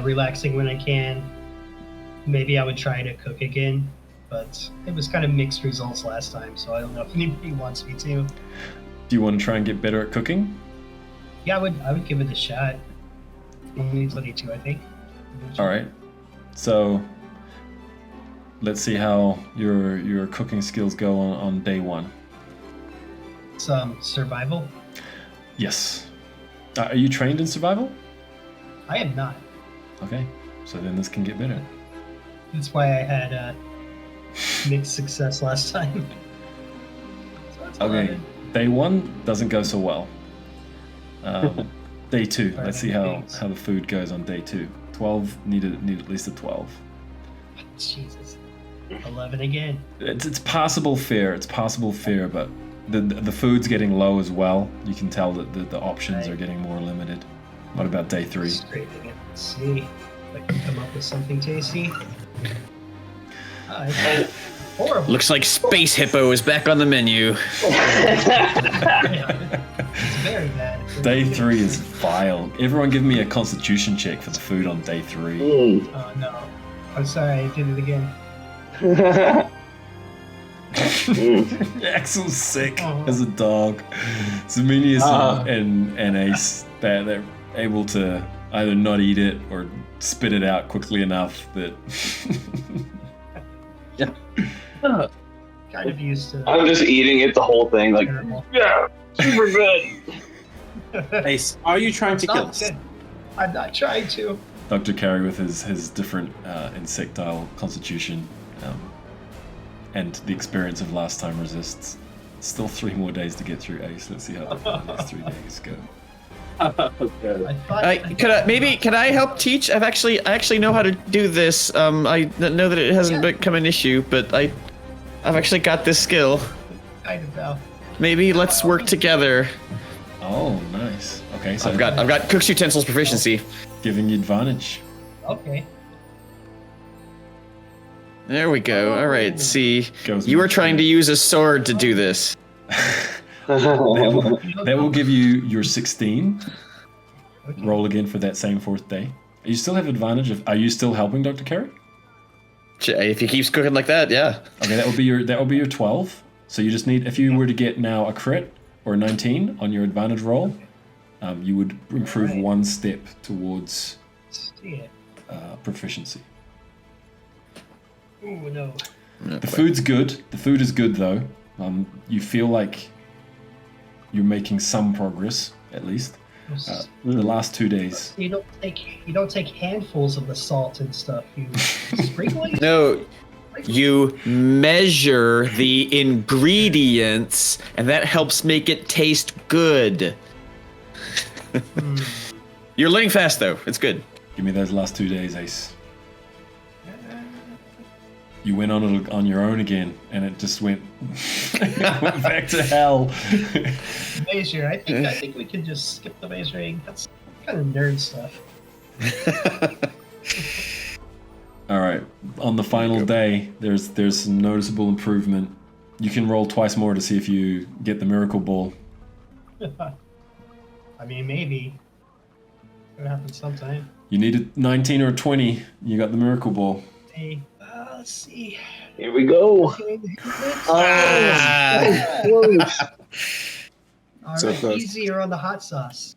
relaxing when I can. Maybe I would try to cook again, but it was kind of mixed results last time, so I don't know if anybody wants me to. Do you want to try and get better at cooking? Yeah, I would give it a shot. Only 22, I think. All right. So let's see how your cooking skills go on day 1. Some survival. Yes. Are you trained in survival? I am not. Okay. So then this can get better. That's why I had mixed success last time. So it's Okay. 11. Day 1 doesn't go so well. Day 2. Let's see how Thanks. the food goes on day 2. 12 need at least a 12. Jesus. 11 again. It's passable fare. It's passable fare, but the food's getting low as well. You can tell that the options are getting more limited. What about day 3? Scraping it. Let's see if I can come up with something tasty. It's horrible. Looks like Space Hippo is back on the menu. It's very bad. Day 3 is vile. Everyone give me a constitution check for the food on day 3. Oh no. I'm sorry, I did it again. Axel's sick Oh. as a dog. Zemenius and Ace, they're able to either not eat it or spit it out quickly enough that... Kind of used to I'm just eating it the whole thing, like, terrible. yeah, super good. Ace, are you trying to kill Not us? good. I'm not trying to. Dr. Carey with his different insectile constitution and the experience of last time resists. Still 3 more days to get through Ace. Let's see how the next 3 days go. I thought Can I help teach? I actually know how to do this. I know that it hasn't become an issue, but I've actually got this skill. kind of now. Maybe let's work together. Oh, nice. Okay, so I've got cook's utensils proficiency. giving you advantage. Okay. There we go. All right. See, Goes you were with trying you. to use a sword to do this. That will give you your 16. Okay. Roll again for that same 4th day. You still have advantage of... Are you still helping Dr. Carey? If he keeps cooking like that, yeah. Okay, that will be your 12. So you just need... If you were to get now a crit or a 19 on your advantage roll, you would improve Alright. 1 step towards See it. proficiency. Ooh, no. The food's good. The food is good, though. You feel like you're making some progress, at least. The last 2 days. You don't take handfuls of the salt and stuff. You sprinkle it. No, you measure the ingredients, and that helps make it taste good. You're learning fast, though. It's good. Give me those last 2 days, Ace. You went on it on your own again, and it just went, went back to hell. Measure. I think we can just skip the measuring. That's kind of nerd stuff. All right. On the final day, there's some noticeable improvement. You can roll twice more to see if you get the miracle ball. I mean, maybe. It happens sometime. You need a 19 or a 20. You got the miracle ball. Hey, let's see. Here we go. All So right, close. easier on the hot sauce.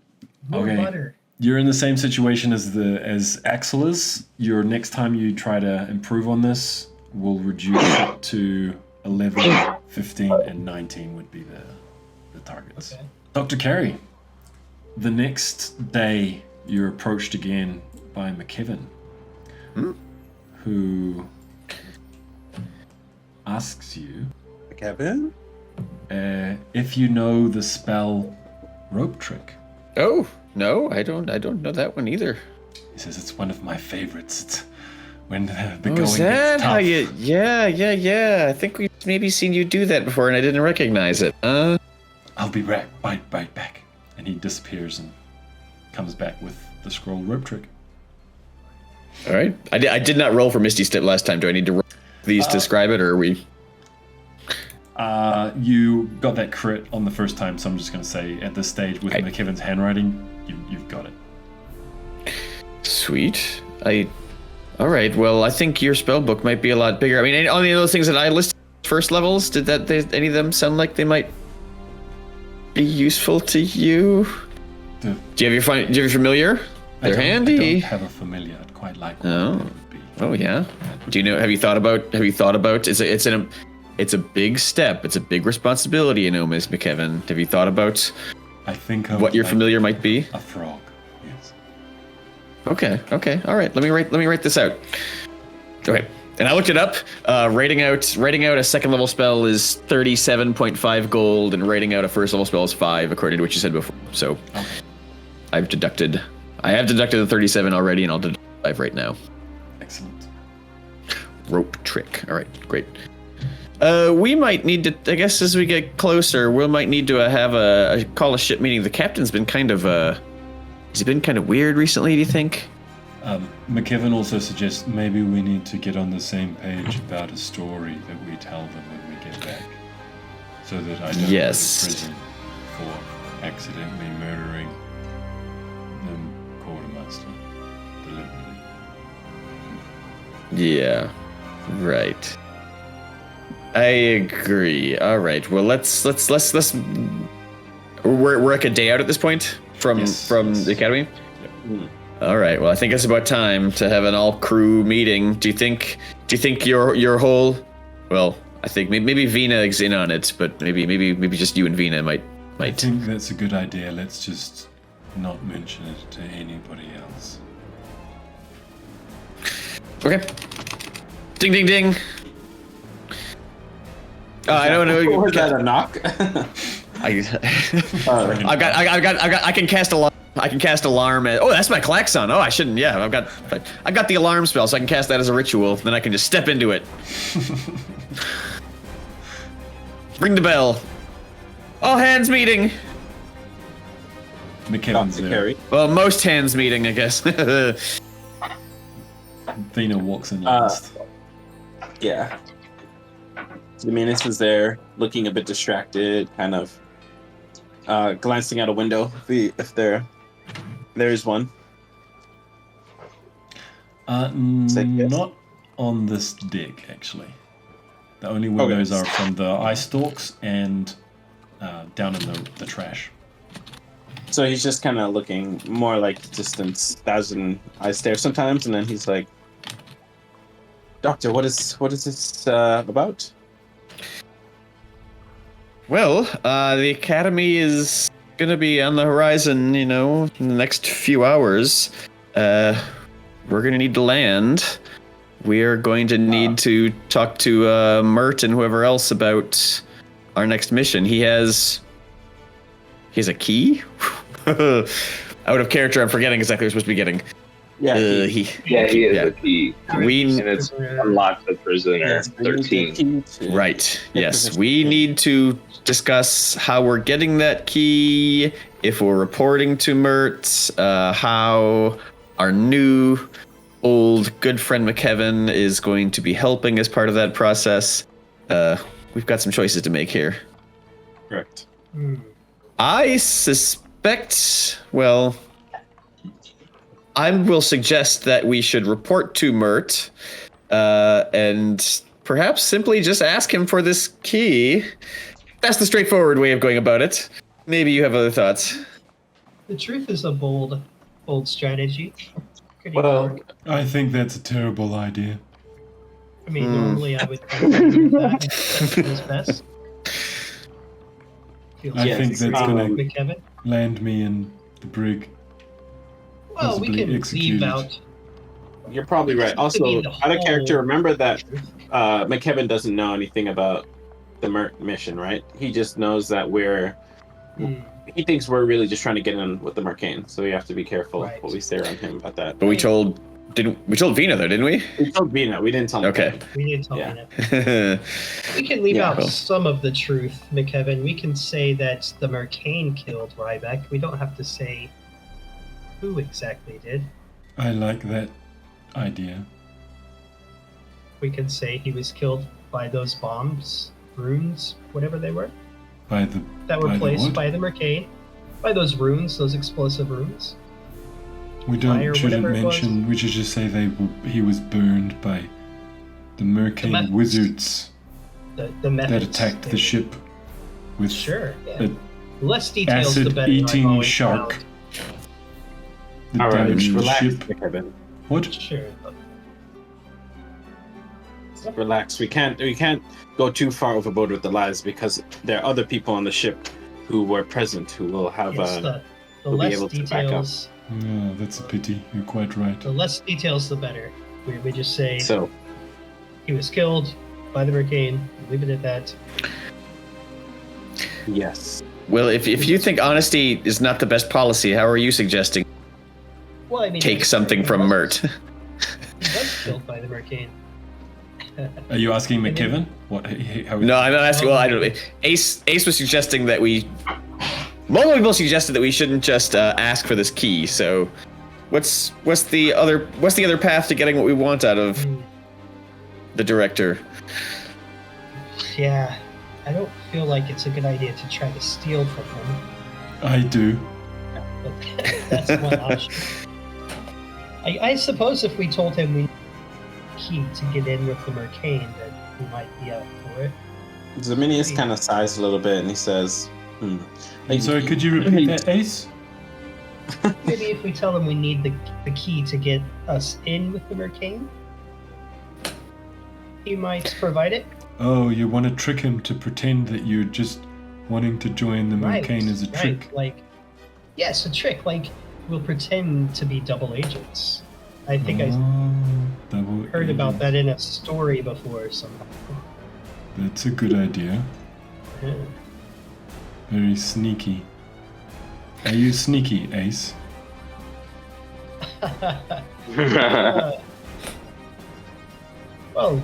More Okay. butter. You're in the same situation as Axel is. Your next time you try to improve on this will reduce it to 11, 15, and 19 would be the targets. Okay. Dr. Carey, the next day you're approached again by McKevin, who asks you Kevin? if you know the spell rope trick. Oh no, I don't know that one either. He says it's one of my favorites. It's when the Oh, going is that gets tough. how you? Yeah. I think we've maybe seen you do that before, and I didn't recognize it. I'll be right back. And he disappears and comes back with the scroll rope trick. All right. I did not roll for Misty Step last time. Do I need to roll these to describe it, or are we? You got that crit on the first time, so I'm just going to say at this stage with Right. McKevin's handwriting, you've got it. Sweet. All right. Well, I think your spell book might be a lot bigger. I mean, any of those things that I listed first levels, any of them sound like they might be useful to you? Do you have your familiar? They're handy. I don't have a familiar. I'd quite like one. Oh. That would be. Oh yeah. Do you know? Have you thought about? It's a big step. It's a big responsibility, you know, Miss McKevin. Have you thought about I think I what would your like familiar might be? a frog. Yes. Okay. All right. Let me write this out. Okay. And I looked it up. Writing out a second level spell is 37.5 gold, and writing out a first level spell is 5, according to what you said before. So Okay. I have deducted the 37 already, and I'll deduct 5 right now. Excellent. Rope trick. All right, great. We might need to, I guess, as we get closer, we might need to have a call a ship meeting. The captain's been kind of has he been kind of weird recently? Do you think? McKevin also suggests maybe we need to get on the same page about a story that we tell them when we get back, so that I don't Yes. go to prison for accidentally murdering the quartermaster deliberately. Yeah, right. I agree. All right. Well, let's. We're like a day out at this point from Yes. the academy. All right. Well, I think it's about time to have an all crew meeting. Do you think your whole? Well, I think maybe Vina is in on it, but maybe just you and Vina might. I think that's a good idea. Let's just not mention it to anybody else. Okay. Ding ding ding. I don't know. Was that a knock? I can cast alarm. I can cast alarm. Oh, that's my klaxon. Oh, I shouldn't. Yeah, I've got the alarm spell, so I can cast that as a ritual. Then I can just step into it. Ring the bell. All hands meeting. McKevin's Dr. there. Carey. Well, most hands meeting, I guess. Vina walks in last. Yeah. Dominus is there, looking a bit distracted, kind of glancing out a window. If there is one. Say yes. Not on this deck, actually. The only windows are from the ice stalks and down in the trash. So he's just kind of looking more like distance, thousand eyes stare sometimes, and then he's like, "Doctor, what is this about?" Well, the academy is gonna be on the horizon, in the next few hours. We're gonna need to land. We are going to need to talk to Mert and whoever else about our next mission. He has a key? Out of character, I'm forgetting exactly what we're supposed to be getting. Yeah. He is a key. We- And it's unlocked the prisoner 13. Right. Yes. We need to discuss how we're getting that key, if we're reporting to Mert, how our new old good friend McKevin is going to be helping as part of that process. We've got some choices to make here. Correct. I suspect, well, I will suggest that we should report to Mert, and perhaps simply just ask him for this key. That's the straightforward way of going about it. Maybe you have other thoughts. The truth is a bold strategy. Could you Well, work? I think that's a terrible idea. I mean, normally I would do that. That's feels best. Feels I Yes, think best. that's gonna McKevin. land me in the brig. Well, we possibly can executed. leave out. You're probably right. Could Also, be the out of character, whole- remember that McKevin doesn't know anything about the Mert mission, right? He just knows that he thinks we're really just trying to get in with the Mercane, so we have to be careful Right. what we say around him about that. But we told Vina though, didn't we? We told Vina, we didn't tell him. Okay. We didn't tell Yeah. me that. We can leave Yeah, out well. some of the truth, McKevin. We can say that the Mercane killed Ryback. We don't have to say who exactly did. I like that idea. We can say he was killed by those bombs, runes, whatever they were, By the that were By the placed what? by the Mercane. By those runes, those explosive runes. we fire, shouldn't whatever it was. mention. We should just say he was burned by the Mercane methods. wizards The methods. that attacked the ship with Sure, yeah. a The less details, the better. I've acid-eating always shark. found. The All right, damaged relax, ship. McKevin. What? Sure. Relax. We can't go too far overboard with the lies because there are other people on the ship who were present who will have Yes, the we'll be less able to back up. details, Oh, that's a pity. You're quite right. the less details, the better. We just say So he was killed by the Mercane. Leave it at that. yes. Well, if you think honesty is not the best policy, how are you suggesting Well, I mean, take something from Mert? He was killed by the Mercane. Are you asking I mean- McKevin? What? How No, I'm not asking. Well, I don't. Ace was suggesting that we. Multiple people suggested that we shouldn't just ask for this key. So, what's the other path to getting what we want out of the director? Yeah, I don't feel like it's a good idea to try to steal from him. I do. But that's one option. I suppose if we told him we need a key to get in with the Mercane, that he might be up for it. Zaminius kind of sighs a little bit and he says, I'm sorry, could you repeat that, Ace? Maybe if we tell him we need the key to get us in with the Mercane, he might provide it. Oh, you want to trick him to pretend that you're just wanting to join the Mercane as a trick. Right, like, yes, a trick. Like, we'll pretend to be double agents. I think I Double heard about agents. that in a story before somehow. That's a good idea. Yeah. Very sneaky. Are you sneaky, Ace? Well,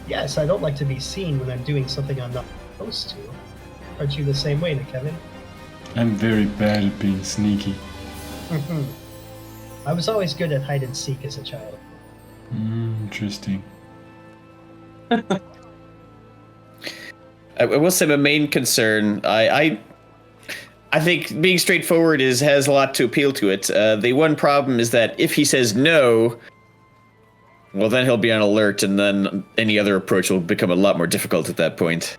yes, I don't like to be seen when I'm doing something I'm not supposed to. Aren't you the same way, Kevin? I'm very bad at being sneaky. I was always good at hide and seek as a child. Interesting. I will say my main concern. I think being straightforward has a lot to appeal to it. The one problem is that if he says no, well, then he'll be on alert, and then any other approach will become a lot more difficult at that point.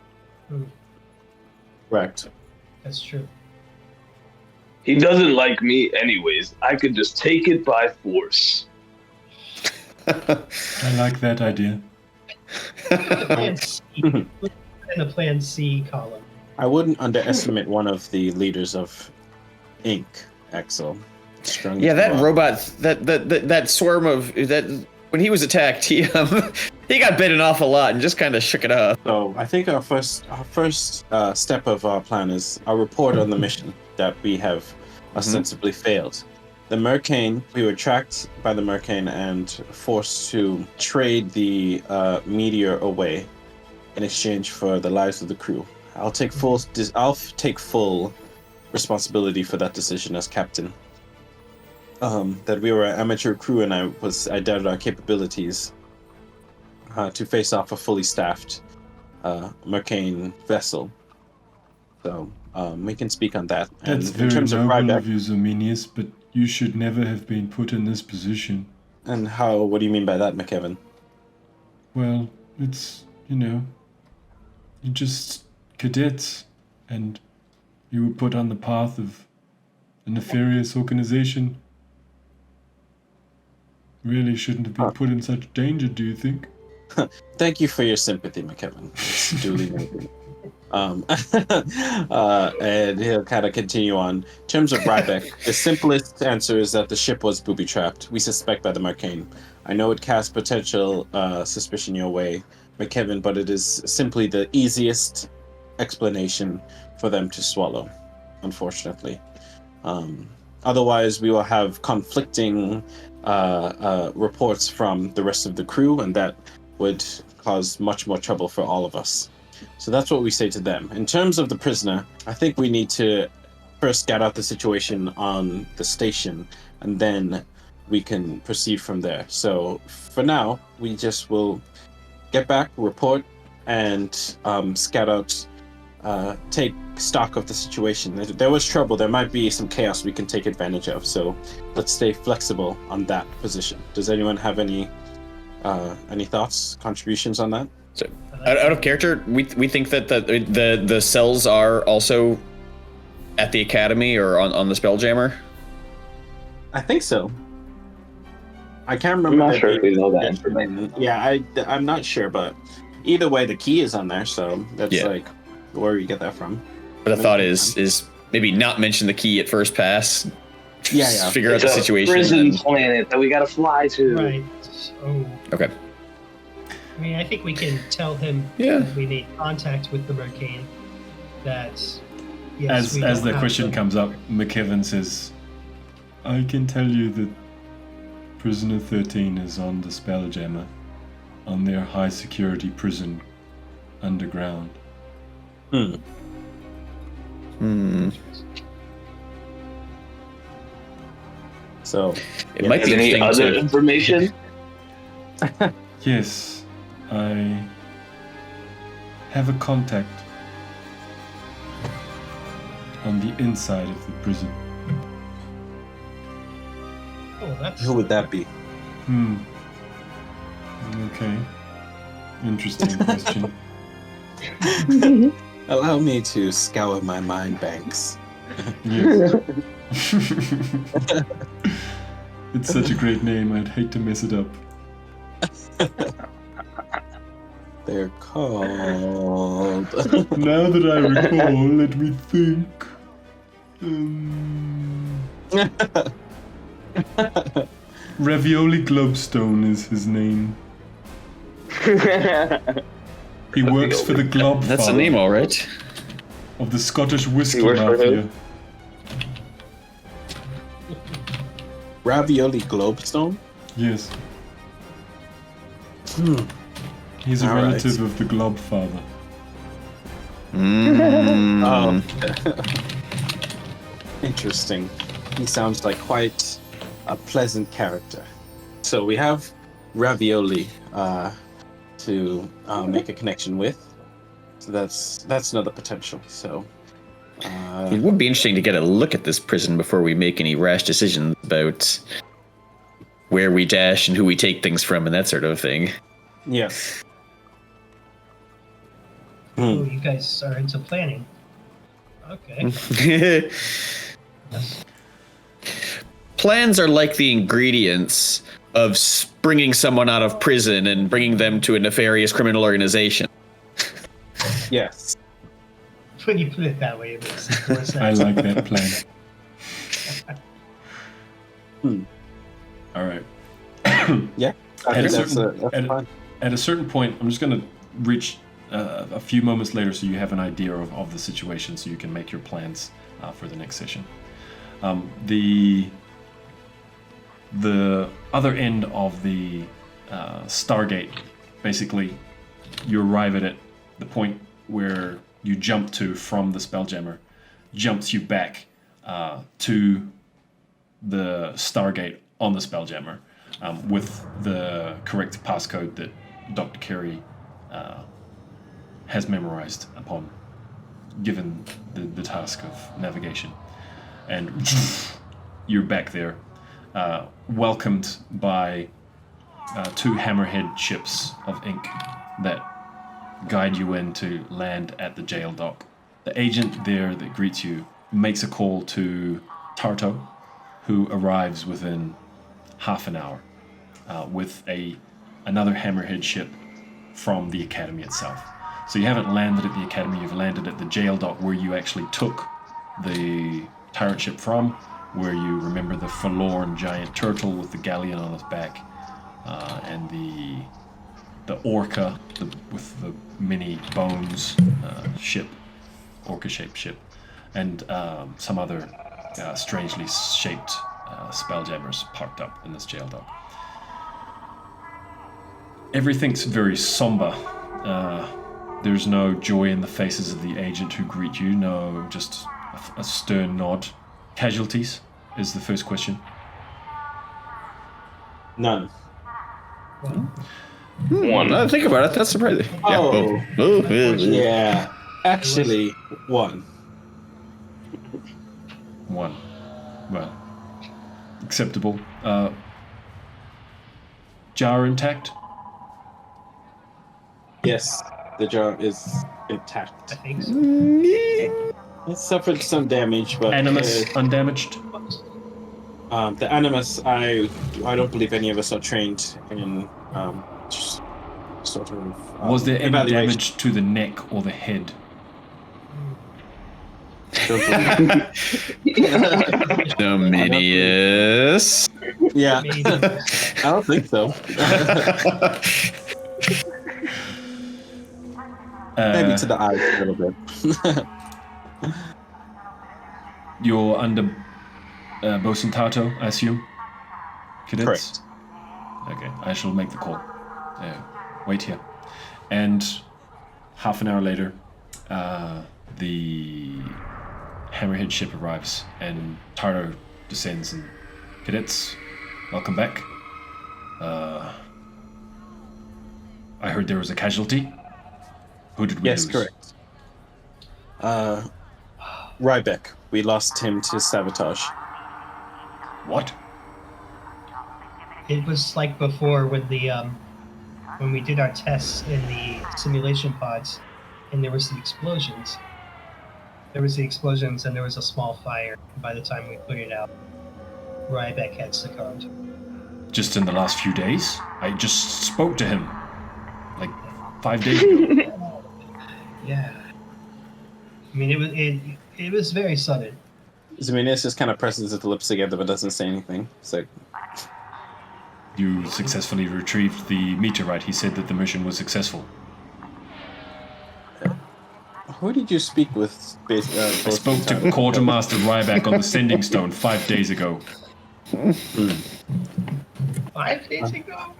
correct. That's true. He doesn't like me anyways. I could just take it by force. I like that idea. Plan C. In the Plan C column. I wouldn't underestimate one of the leaders of Inc. Axel. Strong Yeah, as that well. robot, that swarm of that. When he was attacked, he got bitten off a lot and just kind of shook it off. So I think our first step of our plan is our report on the mission that we have ostensibly failed. The Mercane, we were tracked by the Mercane and forced to trade the meteor away in exchange for the lives of the crew. I'll take full responsibility for that decision as captain. That we were an amateur crew and I doubted our capabilities to face off a fully staffed Mercane vessel. So we can speak on that. That's And very in terms of noble Ryback, of you, Zominius, but You should never have been put in this position. And how? What do you mean by that, McKevin? Well, it's, you're just cadets, and you were put on the path of a nefarious organization. Really shouldn't have been put in such danger, do you think? Thank you for your sympathy, McKevin. It's duly noted. And he'll kind of continue on. In terms of Rybeck, the simplest answer is that the ship was booby-trapped. We suspect by the Marcane. I know it casts potential suspicion your way, McKevin, but it is simply the easiest explanation for them to swallow, unfortunately. Otherwise, we will have conflicting reports from the rest of the crew, and that would cause much more trouble for all of us. So that's what we say to them. In terms of the prisoner, I think we need to first scout out the situation on the station, and then we can proceed from there. So for now, we just will get back, report, and scout out, take stock of the situation. There was trouble. There might be some chaos we can take advantage of. So let's stay flexible on that position. Does anyone have any thoughts, contributions on that? So, out of character, we think that the cells are also at the academy or on the Spelljammer. I think so. I can't remember. I'm not sure if we know that information. Yeah, I'm not sure, but either way, the key is on there, so that's like where you get that from. But the thought is maybe not mention the key at first pass. Yeah. Figure out the situation. Prison planet that we gotta fly to. Right. So, okay. I mean, I think we can tell him that we made contact with the Marcane. That yes, as the question comes up, McKevin says, "I can tell you that Prisoner 13 is on the Spelljammer, on their high security prison underground." So it might be any other information. Yes, I have a contact on the inside of the prison. Oh, that's who would that be? Okay. Interesting question. Allow me to scour my mind banks. Yes. It's such a great name, I'd hate to mess it up. They're called... Now that I recall, let me think. Ravioli Globestone is his name. He works for the Glob That's a name, all right. Of the Scottish whiskey works for mafia. who? Ravioli Globestone? Yes. He's a relative of the Globfather. Oh. Interesting. He sounds like quite a pleasant character. So we have Ravioli to make a connection with. So that's another potential. So it would be interesting to get a look at this prison before we make any rash decisions about where we dash and who we take things from and that sort of thing. yes. Oh, you guys are into planning. Okay. Plans are like the ingredients of bringing someone out of prison and bringing them to a nefarious criminal organization. Yes. When you put it that way, it makes more sense. I like that plan. All right. Yeah. I think that's fine. At a certain point, I'm just going to reach a few moments later so you have an idea of the situation so you can make your plans for the next session. The other end of the Stargate, basically, you arrive at it, the point where you jump to from the Spelljammer, jumps you back to the Stargate on the Spelljammer with the correct passcode that Dr. Carey has memorized upon given the task of navigation. And you're back there, welcomed by 2 hammerhead ships of ink that guide you in to land at the jail dock. The agent there that greets you makes a call to Tarto, who arrives within half an hour with another hammerhead ship from the academy itself. So you haven't landed at the academy, you've landed at the jail dock where you actually took the tyrant ship from, where you remember the forlorn giant turtle with the galleon on its back, and the orca with the many bones ship, orca-shaped ship, and some other strangely shaped spelljammers parked up in this jail dock. Everything's very somber. There's no joy in the faces of the agent who greet you, no, just a stern nod. Casualties is the first question. None. One. Now that I think about it, that's surprising. Oh. Yeah. Yeah. Actually, 1. 1. Well, acceptable. Jar intact? Yes, the jar is intact. I think so. It suffered some damage, but Animus undamaged? the animus, I don't believe any of us are trained in just sort of. Was there any evaluation. damage to the neck or the head? Dominius. Yeah, Maybe. I don't think so. Maybe to the eyes a little bit. You're under Bosun Tato, I assume? Cadets? Correct. Okay, I shall make the call. Wait here. And half an hour later, the hammerhead ship arrives, and Tardo descends, and cadets, welcome back. I heard there was a casualty. Who did we lose? Yes, correct. Rybeck. We lost him to sabotage. What? It was like before with the when we did our tests in the simulation pods, and there was the explosions. There was the explosions, and there was a small fire. By the time we put it out, Rybeck had succumbed. Just in the last few days? I just spoke to him like 5 days ago. Yeah. I mean, it was very sudden. Zeminis just kind of presses his lips together but doesn't say anything. It's like, You successfully retrieved the meteorite. He said that the mission was successful. who did you speak with? I spoke to Quartermaster Ryback on the Sending Stone 5 days ago. 5 days ago?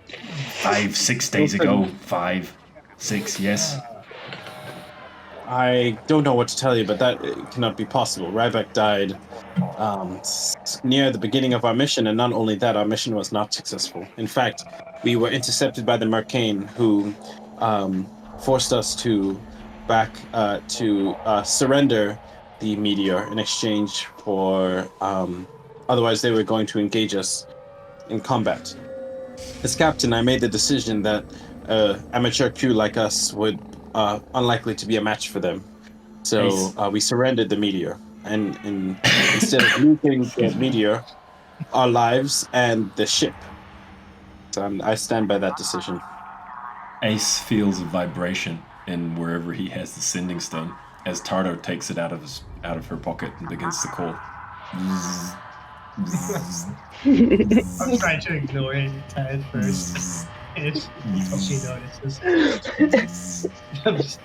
5, 6 days ago. 5, 6, yes. I don't know what to tell you, but that cannot be possible. Ryback died near the beginning of our mission, and not only that, our mission was not successful. In fact, we were intercepted by the Mercane, who forced us to surrender the meteor in exchange for otherwise they were going to engage us in combat. As captain, I made the decision that amateur crew like us would unlikely to be a match for them. So Nice. we surrendered the meteor, and instead of losing the meteor, our lives and the ship. So I stand by that decision. Ace feels a vibration in wherever he has the Sending Stone as Tardo takes it out of her pocket and begins to call. I'm trying to ignore it at first. Until she notices. I'm just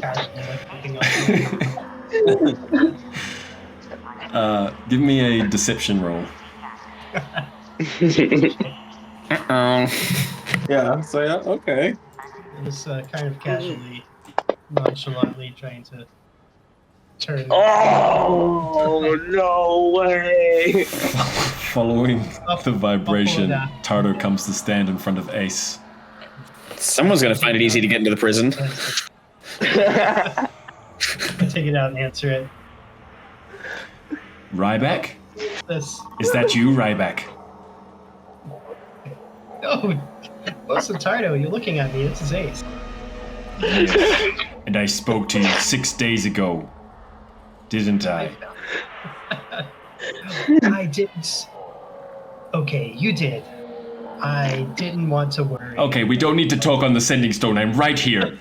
casually looking up. Give me a deception roll. Yeah. So yeah. Okay. Just kind of casually, nonchalantly trying to turn. Oh, no way! Following the vibration, I'll pull it Tardo comes to stand in front of Ace. Someone's gonna find it easy to get into the prison. I take it out and answer it. Ryback? this? Is that you, Ryback? No, Bosantardo, you're looking at me. This is Ace. Yes. And I spoke to you 6 days ago, didn't I? I didn't. Okay, you did. I didn't want to worry. Okay, we don't need to talk on the sending stone. I'm right here.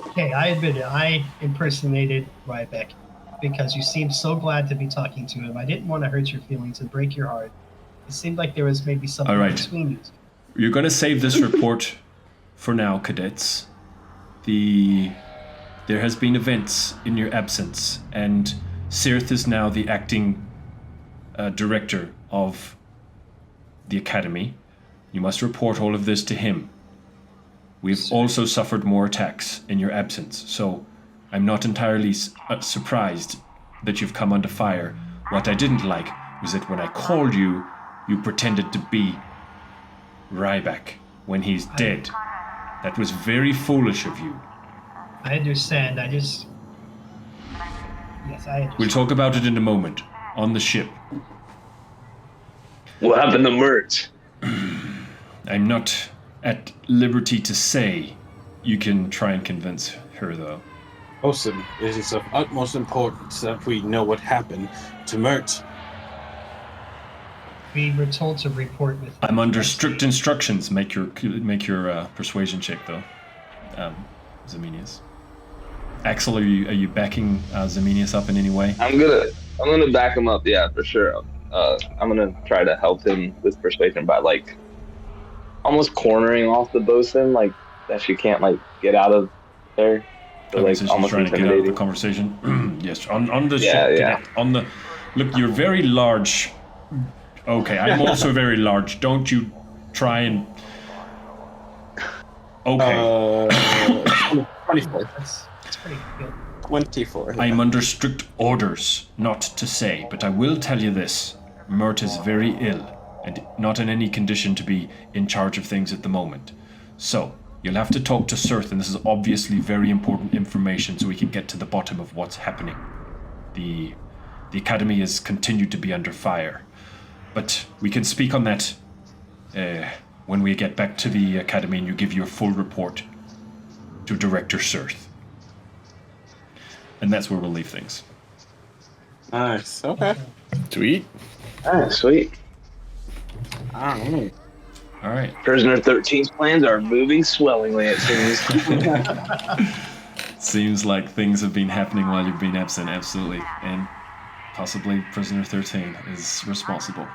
Okay, I admit it. I impersonated Ryback because you seemed so glad to be talking to him. I didn't want to hurt your feelings and break your heart. It seemed like there was maybe something All right. between you. You're going to save this report for now, cadets. There has been events in your absence, and Sirth is now the acting director of the academy. You must report all of this to him. We've also suffered more attacks in your absence, so I'm not entirely surprised that you've come under fire. What I didn't like was that when I called you, you pretended to be Ryback when he's dead. That was very foolish of you. I understand. Yes, I understand. We'll talk about it in a moment, on the ship. What happened to merch? I'm not at liberty to say. You can try and convince her, though. Awesome. It is of utmost importance that we know what happened to Mert. We were told to report with. I'm under strict instructions. Make your persuasion check, though, Zemenius. Axel, are you backing Zemenius up in any way? I'm gonna back him up. Yeah, for sure. I'm gonna try to help him with persuasion by like almost cornering off the bosun, like that she can't like get out of there. So, Okay, like so she's almost trying to get out of the intimidating. conversation. Yes, on the Yeah, ship. yeah. cadet, on the look. You're very large. Okay, I'm also very large. Don't you try and. Okay. 24. That's pretty good. 24. I'm under strict orders not to say, but I will tell you this. Mert is very ill, and not in any condition to be in charge of things at the moment. So, you'll have to talk to Sirth, and this is obviously very important information so we can get to the bottom of what's happening. The Academy has continued to be under fire. But we can speak on that when we get back to the Academy and you give your full report to Director Sirth. And that's where we'll leave things. Nice. Okay. Sweet. Ah, sweet. All right. All right. Prisoner 13's plans are moving swellingly, it seems. Seems like things have been happening while you've been absent, absolutely. And possibly Prisoner 13 is responsible.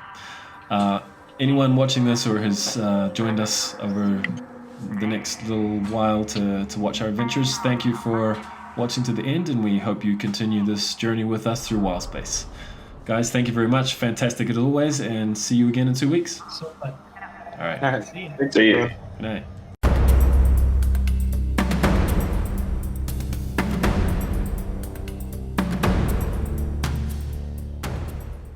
Anyone watching this or has joined us over the next little while to watch our adventures, thank you for watching to the end, and we hope you continue this journey with us through Wildspace. Guys, thank you very much. Fantastic as always, and see you again in 2 weeks. So fun. All right. All right. See ya. Thanks, See ya. everyone. Good night.